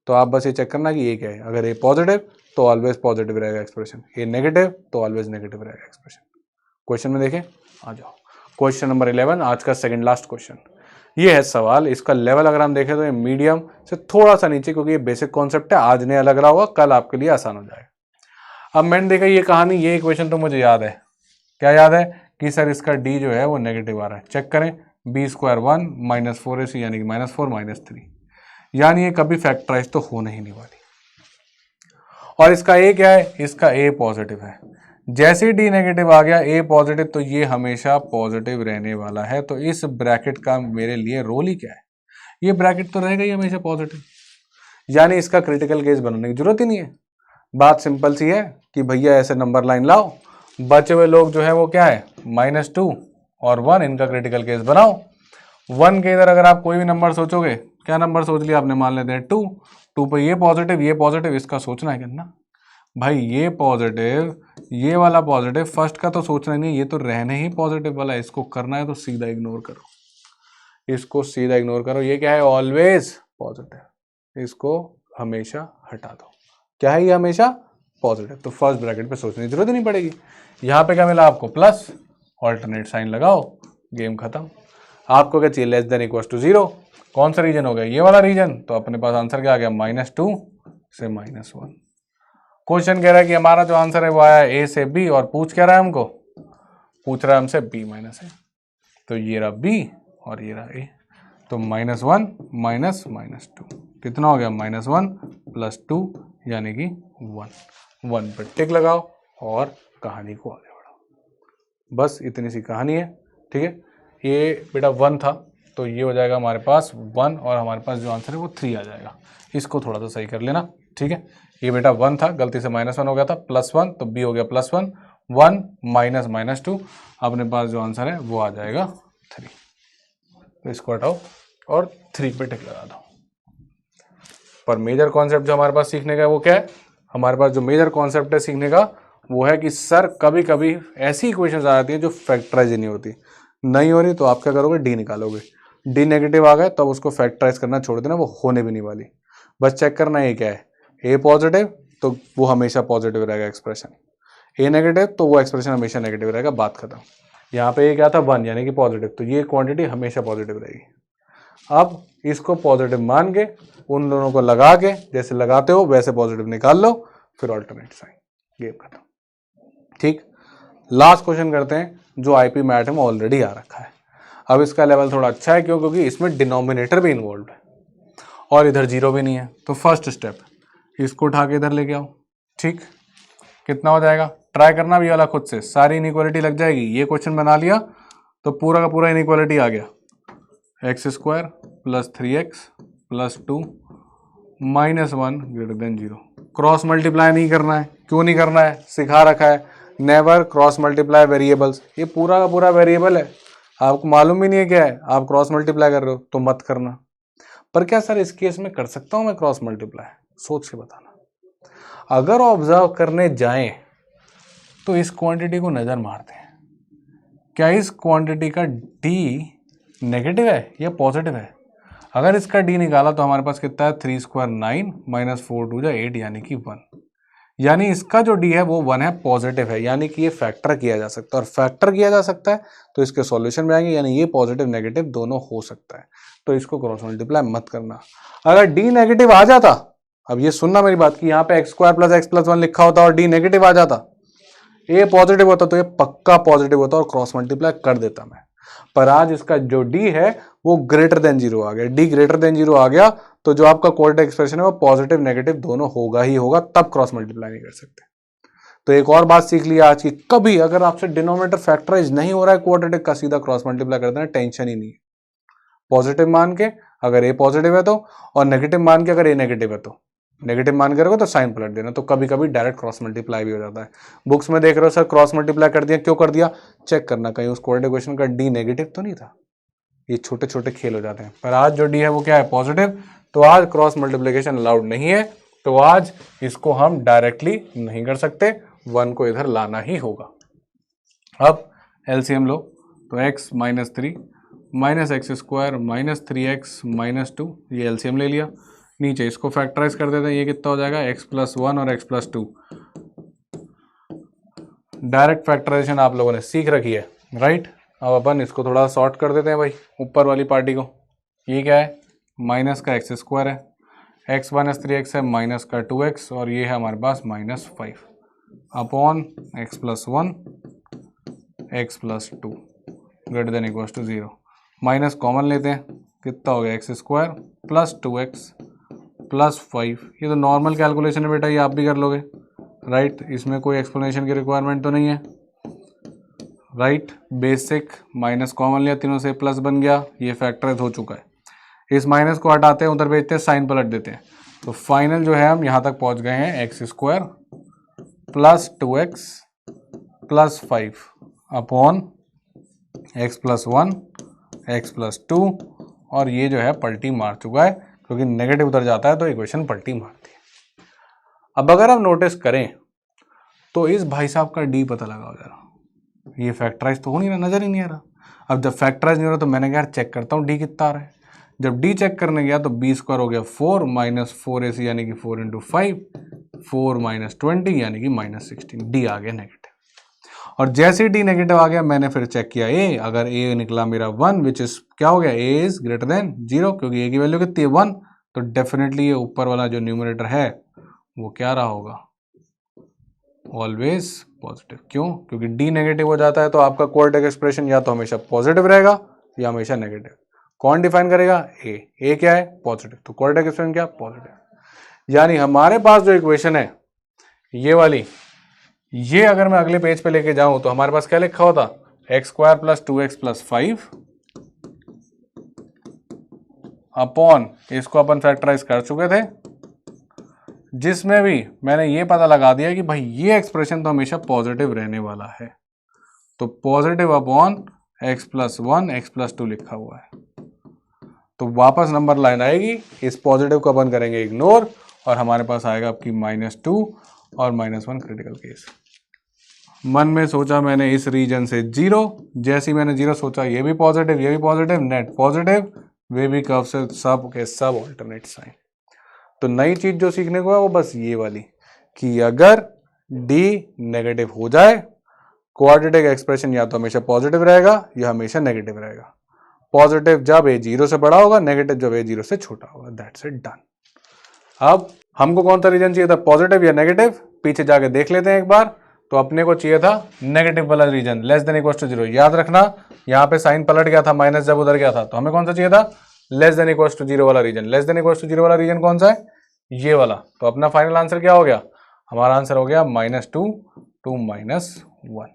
तो आप बस ये चेक करना कि ये क्या है। अगर ये पॉजिटिव तो ऑलवेज पॉजिटिव रहेगा एक्सप्रेशन, ये नेगेटिव तो ऑलवेज नेगेटिव रहेगा एक्सप्रेशन। क्वेश्चन में देखें, आ जाओ क्वेश्चन नंबर 11, आज का सेकंड लास्ट क्वेश्चन। ये है सवाल, इसका लेवल अगर हम देखें तो ये मीडियम से थोड़ा सा नीचे, क्योंकि ये बेसिक कॉन्सेप्ट है, आज नहीं लग रहा होगा, कल आपके लिए आसान हो जाएगा। अब मैंने देखा ये कहानी, ये इक्वेशन तो मुझे याद है। क्या याद है कि सर इसका डी जो है वो नेगेटिव आ रहा है। चेक करें, बी स्क्वायर 1 माइनस 4ac यानी कि माइनस 4 माइनस 3, यानी ये कभी फैक्टराइज तो होने ही नहीं वाली। और इसका ए क्या है, इसका ए पॉजिटिव है। जैसे डी नेगेटिव आ गया, ए पॉजिटिव, तो ये हमेशा पॉजिटिव रहने वाला है। तो इस ब्रैकेट का मेरे लिए रोल ही क्या है, ये ब्रैकेट तो रहेगा ही हमेशा पॉजिटिव, यानी इसका क्रिटिकल केस बनाने की जरूरत ही नहीं है। बात सिंपल सी है कि भैया ऐसे नंबर लाइन लाओ, बचे हुए लोग जो है वो क्या है -2 और 1, इनका क्रिटिकल केस बनाओ। 1 के इधर अगर आप कोई भी नंबर सोचोगे, क्या नंबर सोच लिया आपने, मान लेते हैं 2 पे ये पॉजिटिव, इसका सोचना है कितना भाई, ये पॉजिटिव, ये वाला पॉजिटिव, फर्स्ट का तो सोचना नहीं, ये तो रहने ही पॉजिटिव वाला है, इसको करना है तो सीधा इग्नोर करो, इसको सीधा इग्नोर करो। ये क्या है, ऑलवेज पॉजिटिव, इसको हमेशा हटा दो। क्या है ये, हमेशा पॉजिटिव। तो फर्स्ट ब्रैकेट पे सोचने की जरूरत ही नहीं पड़ेगी। यहाँ पे क्या मिला आपको, प्लस, ऑल्टरनेट साइन लगाओ, गेम खत्म। आपको क्या चाहिए, लेस देन इक्वल टू 0। कौन सा रीजन हो गया, ये वाला रीजन, तो अपने पास आंसर क्या आ गया, -2 से -1। क्वेश्चन कह रहा है कि हमारा जो आंसर है वो आया ए से बी, और पूछ क्या रहा है हमको, पूछ रहा है हमसे b माइनस ए। तो ये रहा b और ये रहा a, तो -1 माइनस -2 कितना हो गया, -1 प्लस 2 यानी कि 1 पर टिक लगाओ और कहानी को आगे बढ़ाओ। बस इतनी सी कहानी है, ठीक है। ये बेटा 1 था तो ये हो जाएगा हमारे पास 1, और हमारे पास जो आंसर है वो 3 आ जाएगा। इसको थोड़ा सा सही कर लेना, ठीक है। ये बेटा 1 था, गलती से -1 हो गया था, +1 तो b हो गया +1, 1 माइनस -2, अपने पास जो आंसर है वो आ जाएगा 3। तो इसको हटाओ और 3 पे टिक लगा दो। पर मेजर कॉन्सेप्ट जो हमारे पास सीखने का है वो क्या है, हमारे पास जो मेजर कॉन्सेप्ट है सीखने का वो है कि सर कभी कभी ऐसी इक्वेशंस आ जाती हैं जो फैक्टराइज नहीं होती, नहीं हो रही तो आप क्या करोगे, डी निकालोगे। डी नेगेटिव आ गए तब उसको फैक्टराइज करना छोड़ देना, वो होने भी नहीं वाली। बस चेक करना ये क्या है, ए पॉजिटिव तो वो हमेशा पॉजिटिव रहेगा एक्सप्रेशन, ए नेगेटिव तो वो एक्सप्रेशन हमेशा नेगेटिव रहेगा, बात खत्म। यहाँ पे ये क्या था 1 यानी कि पॉजिटिव, तो ये क्वांटिटी हमेशा पॉजिटिव रहेगी। अब इसको पॉजिटिव मान के उन दोनों को लगा के जैसे लगाते हो वैसे पॉजिटिव निकाल लो, फिर ऑल्टरनेट साइन, गेम खत्म। ठीक, लास्ट क्वेश्चन करते हैं जो आईपी मैथ में ऑलरेडी आ रखा है। अब इसका लेवल थोड़ा अच्छा है, क्यों? क्योंकि इसमें डिनोमिनेटर भी इन्वॉल्व है और इधर जीरो भी नहीं है। तो फर्स्ट स्टेप, इसको उठा के इधर लेके आओ। ठीक, कितना हो जाएगा? ट्राई करना भी वाला खुद से, सारी इनइक्वालिटी लग जाएगी। ये क्वेश्चन बना लिया तो पूरा का पूरा इनइक्वालिटी आ गया, x square plus 3x plus 2 minus 1 greater than 0। Cross multiply नहीं करना है। क्यों नहीं करना है? सिखा रखा है, नेवर क्रॉस मल्टीप्लाई वेरिएबल्स। ये पूरा का पूरा वेरिएबल है, आपको मालूम भी नहीं है क्या है, आप क्रॉस मल्टीप्लाई कर रहे हो तो मत करना। पर क्या सर इस केस में कर सकता हूं मैं क्रॉस मल्टीप्लाई? सोच के बताना। अगर ऑब्जर्व करने जाएं तो इस क्वांटिटी को नजर मारते हैं, क्या इस क्वांटिटी का डी नेगेटिव है या पॉजिटिव है? अगर इसका डी निकाला तो हमारे पास कितना है? 3 स्क्वायर 9 माइनस 4 2 8 यानी कि 1। यानी इसका जो डी है वो 1 है, पॉजिटिव है, यानी कि ये फैक्टर किया जा सकता है। और फैक्टर किया जा सकता है तो इसके सॉल्यूशन में आएंगे, यानी ये पॉजिटिव नेगेटिव दोनों हो सकता है। तो इसको क्रॉस मल्टीप्लाई मत करना। अगर डी नेगेटिव आ जाता, अब ये सुनना मेरी बात की, यहाँ पे x square plus x plus 1 लिखा होता और डी नेगेटिव आ जाता, ए पॉजिटिव होता तो ये पक्का पॉजिटिव होता और क्रॉस मल्टीप्लाई कर देता मैं। पर आज इसका जो डी है वो ग्रेटर देन 0 आ गया। डी ग्रेटर देन 0 आ गया तो जो आपका क्वाड्रेटिक एक्सप्रेशन है वो पॉजिटिव नेगेटिव दोनों होगा ही होगा, तब क्रॉस मल्टीप्लाई नहीं कर सकते। तो एक और बात सीख लिया आज की, कभी अगर आपसे डिनोमिनेटर फैक्टराइज नहीं हो रहा है क्वाड्रेटिक का, सीधा क्रॉस मल्टीप्लाई कर देना, टेंशन ही नहीं है। पॉजिटिव मान के अगर ए पॉजिटिव है तो, और नेगेटिव मान के अगर ए नेगेटिव है तो, नेगेटिव मान के रखो तो साइन पलट देना। तो कभी कभी डायरेक्ट क्रॉस मल्टीप्लाई भी हो जाता है। बुक्स में देख रहे हो सर क्रॉस मल्टीप्लाई कर दिया, क्यों कर दिया? चेक करना कहीं उस क्वाड्रेटिक इक्वेशन का डी नेगेटिव तो नहीं था। ये छोटे छोटे खेल हो जाते हैं। पर आज जो डी है वो क्या है? पॉजिटिव। तो आज क्रॉस मल्टीप्लिकेशन अलाउड नहीं है, तो आज इसको हम डायरेक्टली नहीं कर सकते, 1 को इधर लाना ही होगा। अब एलसीएम लो तो x minus 3 minus x square minus 3x minus 2, ये एलसीएम ले लिया। नीचे इसको फैक्टराइज कर देते हैं, ये कितना हो जाएगा? x प्लस 1 और x प्लस 2। डायरेक्ट फैक्टराइजेशन आप लोगों ने सीख रखी है, राइट? अब अपन इसको थोड़ा शॉर्ट कर देते हैं भाई, ऊपर वाली पार्टी को। ये क्या है? माइनस का एक्स स्क्वायर है, x माइनस 3x है, माइनस का 2x, और ये है हमारे पास minus 5 upon x plus 1 x plus 2 greater than equal to 0। Minus common लेते हैं, कितना हो गया? X square plus 2x plus 5। ये तो नॉर्मल कैलकुलेशन है बेटा, ये आप भी कर लोगे, राइट? इसमें कोई एक्सप्लेनेशन की रिक्वायरमेंट तो नहीं है, राइट? बेसिक माइनस कॉमन लिया, तीनों से प्लस बन गया, ये फैक्टराइज हो चुका है। इस माइनस को हटाते हैं, उधर भेजते हैं, साइन पलट देते हैं। तो फाइनल जो है हम यहाँ तक पहुँच गए हैं, x square plus 2x plus 5 upon x plus 1 x plus 2, और ये जो है पलटी मार चुका है, क्योंकि नेगेटिव उधर जाता है तो इक्वेशन पलटी मारती है। अब अगर आप नोटिस करें तो इस भाई साहब का डी पता लगाओ जरा, ये फैक्टराइज तो हो नहीं रहा, नजर ही नहीं आ रहा। अब जब फैक्टराइज नहीं हो रहा तो मैंने कहा यार चेक करता हूँ डी कितना आ रहा है। जब डी चेक करने गया तो बी स्क्वायर हो गया 4 माइनस 4ac यानी कि 4 इंटू 5, 4 माइनस 20 यानी कि माइनस 16, डी आ गया नेगेटिव। और जैसे डी नेगेटिव आ गया मैंने फिर चेक किया ए, अगर ए निकला मेरा 1, विच इज क्या हो गया? ए इज ग्रेटर देन 0, क्योंकि ए की वैल्यू कितनी है? 1। तो डेफिनेटली ये ऊपर वाला जो न्यूमरेटर है वो क्या रहा होगा? Always positive. क्यों? क्योंकि डी नेगेटिव हो जाता है तो आपका क्वाड्रेटिक एक्सप्रेशन या तो हमेशा पॉजिटिव रहेगा या हमेशा नेगेटिव। कौन डिफाइन करेगा? ए क्या है? पॉजिटिव। तो क्वाड्रेटिक एक्सप्रेशन क्या? पॉजिटिव। यानी हमारे पास जो इक्वेशन है ये वाली, ये अगर मैं अगले पेज पे लेके जाऊं तो हमारे पास क्या लिखा होता? X square plus 2x plus 5 upon, इसको अपन फैक्टराइज कर चुके थे, जिसमें भी मैंने ये पता लगा दिया कि भाई ये एक्सप्रेशन तो हमेशा पॉजिटिव रहने वाला है, तो positive upon x plus 1 x plus 2 लिखा हुआ है। तो वापस नंबर लाइन आएगी, इस पॉजिटिव को अपन करेंगे इग्नोर, और हमारे पास आएगा आपकी -2 और -1 क्रिटिकल केस। मन में सोचा मैंने इस रीजन से 0, जैसे ही मैंने 0 सोचा ये भी पॉजिटिव ये भी पॉजिटिव, नेट पॉजिटिव, वे भी कर्व से सब के सब ऑल्टरनेट साइन। तो नई चीज जो सीखने को है वो बस ये वाली कि अगर डी नेगेटिव हो जाए क्वाड्रेटिक एक्सप्रेशन या तो हमेशा पॉजिटिव रहेगा या हमेशा नेगेटिव रहेगा। पॉजिटिव जब ए 0 से बड़ा होगा, नेगेटिव जब ए 0 से छोटा होगा। That's it, done. अब हमको कौन सा रीजन चाहिए था, पॉजिटिव या नेगेटिव? पीछे जाके देख लेते हैं एक बार। तो अपने को चाहिए था नेगेटिव वाला region, less than equal to 0। याद रखना यहाँ पे साइन पलट गया था, माइनस जब उधर गया था, तो हमें कौन सा चाहिए था, लेस देन इक्वल टू 0 वाला region. Less than equal to 0 वाला रीजन कौन सा है, ये वाला। तो अपना फाइनल आंसर क्या हो गया, हमारा आंसर हो गया -2 to -1।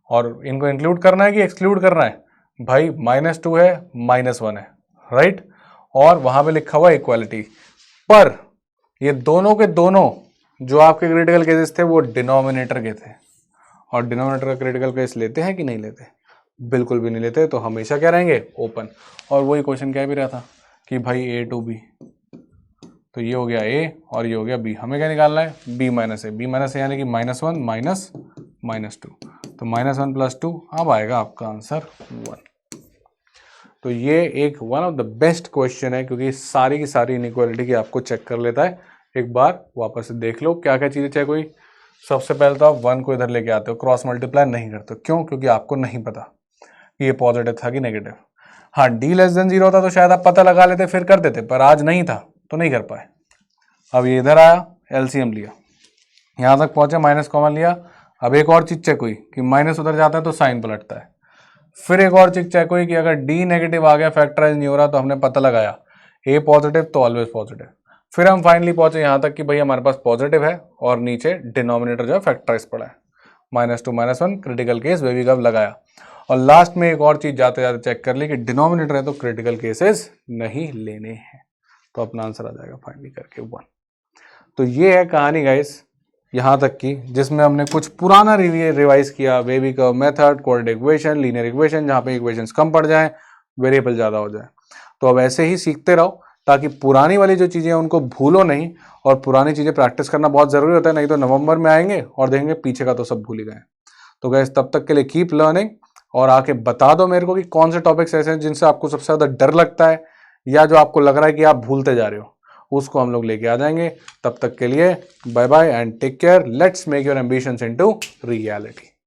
और इनको इंक्लूड करना है कि एक्सक्लूड करना है, भाई -2 है, -1 है, राइट। और वहां पे लिखा हुआ इक्वालिटी, पर ये दोनों के दोनों जो आपके क्रिटिकल केसेस थे वो डिनोमिनेटर के थे। और डिनोमिनेटर का क्रिटिकल केस लेते हैं कि नहीं लेते, बिल्कुल भी नहीं लेते। तो हमेशा क्या रहेंगे, ओपन। और वही क्वेश्चन क्या भी रहा था कि भाई A to B, तो ये हो गया A और ये हो गया B। हमें क्या निकालना है, B minus A। B minus A यानी कि -1 -2, तो -1 + 2, अब आएगा आपका आंसर 1। तो ये एक one of the best question है, क्योंकि सारी की सारी इनइक्वालिटी की आपको चेक कर लेता है। एक बार वापस से देख लो क्या क्या चीज़ें चाहिए। कोई सबसे पहले तो आप 1 को इधर लेके आते हो, क्रॉस मल्टीप्लाई नहीं करते। क्यों, क्योंकि आपको नहीं पता कि ये पॉजिटिव था कि नेगेटिव। हाँ, D < 0 होता तो शायद आप पता लगा लेते, फिर कर देते, पर आज नहीं था तो नहीं कर पाए। अब ये इधर आया, एलसीएम लिया, यहाँ तक पहुंचे, माइनस कॉमन लिया। अब एक और चीज चेक हुई कि माइनस उधर जाता है तो साइन पलटता है। फिर एक और चीज चेक हुई कि अगर D नेगेटिव आ गया, फैक्टराइज नहीं हो रहा, तो हमने पता लगाया A पॉजिटिव तो ऑलवेज पॉजिटिव। फिर हम फाइनली पहुंचे यहाँ तक कि भाई हमारे पास पॉजिटिव है और नीचे डिनोमिनेटर जो है फैक्टराइज पड़ा है, -2 -1 क्रिटिकल केस बेबी कब लगाया। और लास्ट में एक और चीज जाते जाते चेक कर ली कि डिनोमिनेटर है तो क्रिटिकल केसेस नहीं लेने हैं। तो अपना आंसर आ जाएगा फाइनली करके 1। तो ये है कहानी गाइस यहाँ तक की, जिसमें हमने कुछ पुराना रिवाइज किया, baby curve method, coordinate equation, linear equation, जहाँ पे इक्वेशंस कम पड़ जाए, वेरिएबल ज़्यादा हो जाए। तो अब ऐसे ही सीखते रहो, ताकि पुरानी वाली जो चीज़ें हैं उनको भूलो नहीं। और पुरानी चीज़ें प्रैक्टिस करना बहुत ज़रूरी होता है, नहीं तो नवंबर में आएंगे और देखेंगे पीछे का तो सब भूल ही गए। तो गाइस तब तक के लिए कीप लर्निंग, और आके बता दो मेरे को कि कौन से टॉपिक्स ऐसे हैं जिनसे आपको सबसे ज़्यादा डर लगता है, या जो आपको लग रहा है कि आप भूलते जा रहे हो, उसको हम लोग लेके आ जाएंगे। तब तक के लिए bye bye and take care. Let's make your ambitions into reality.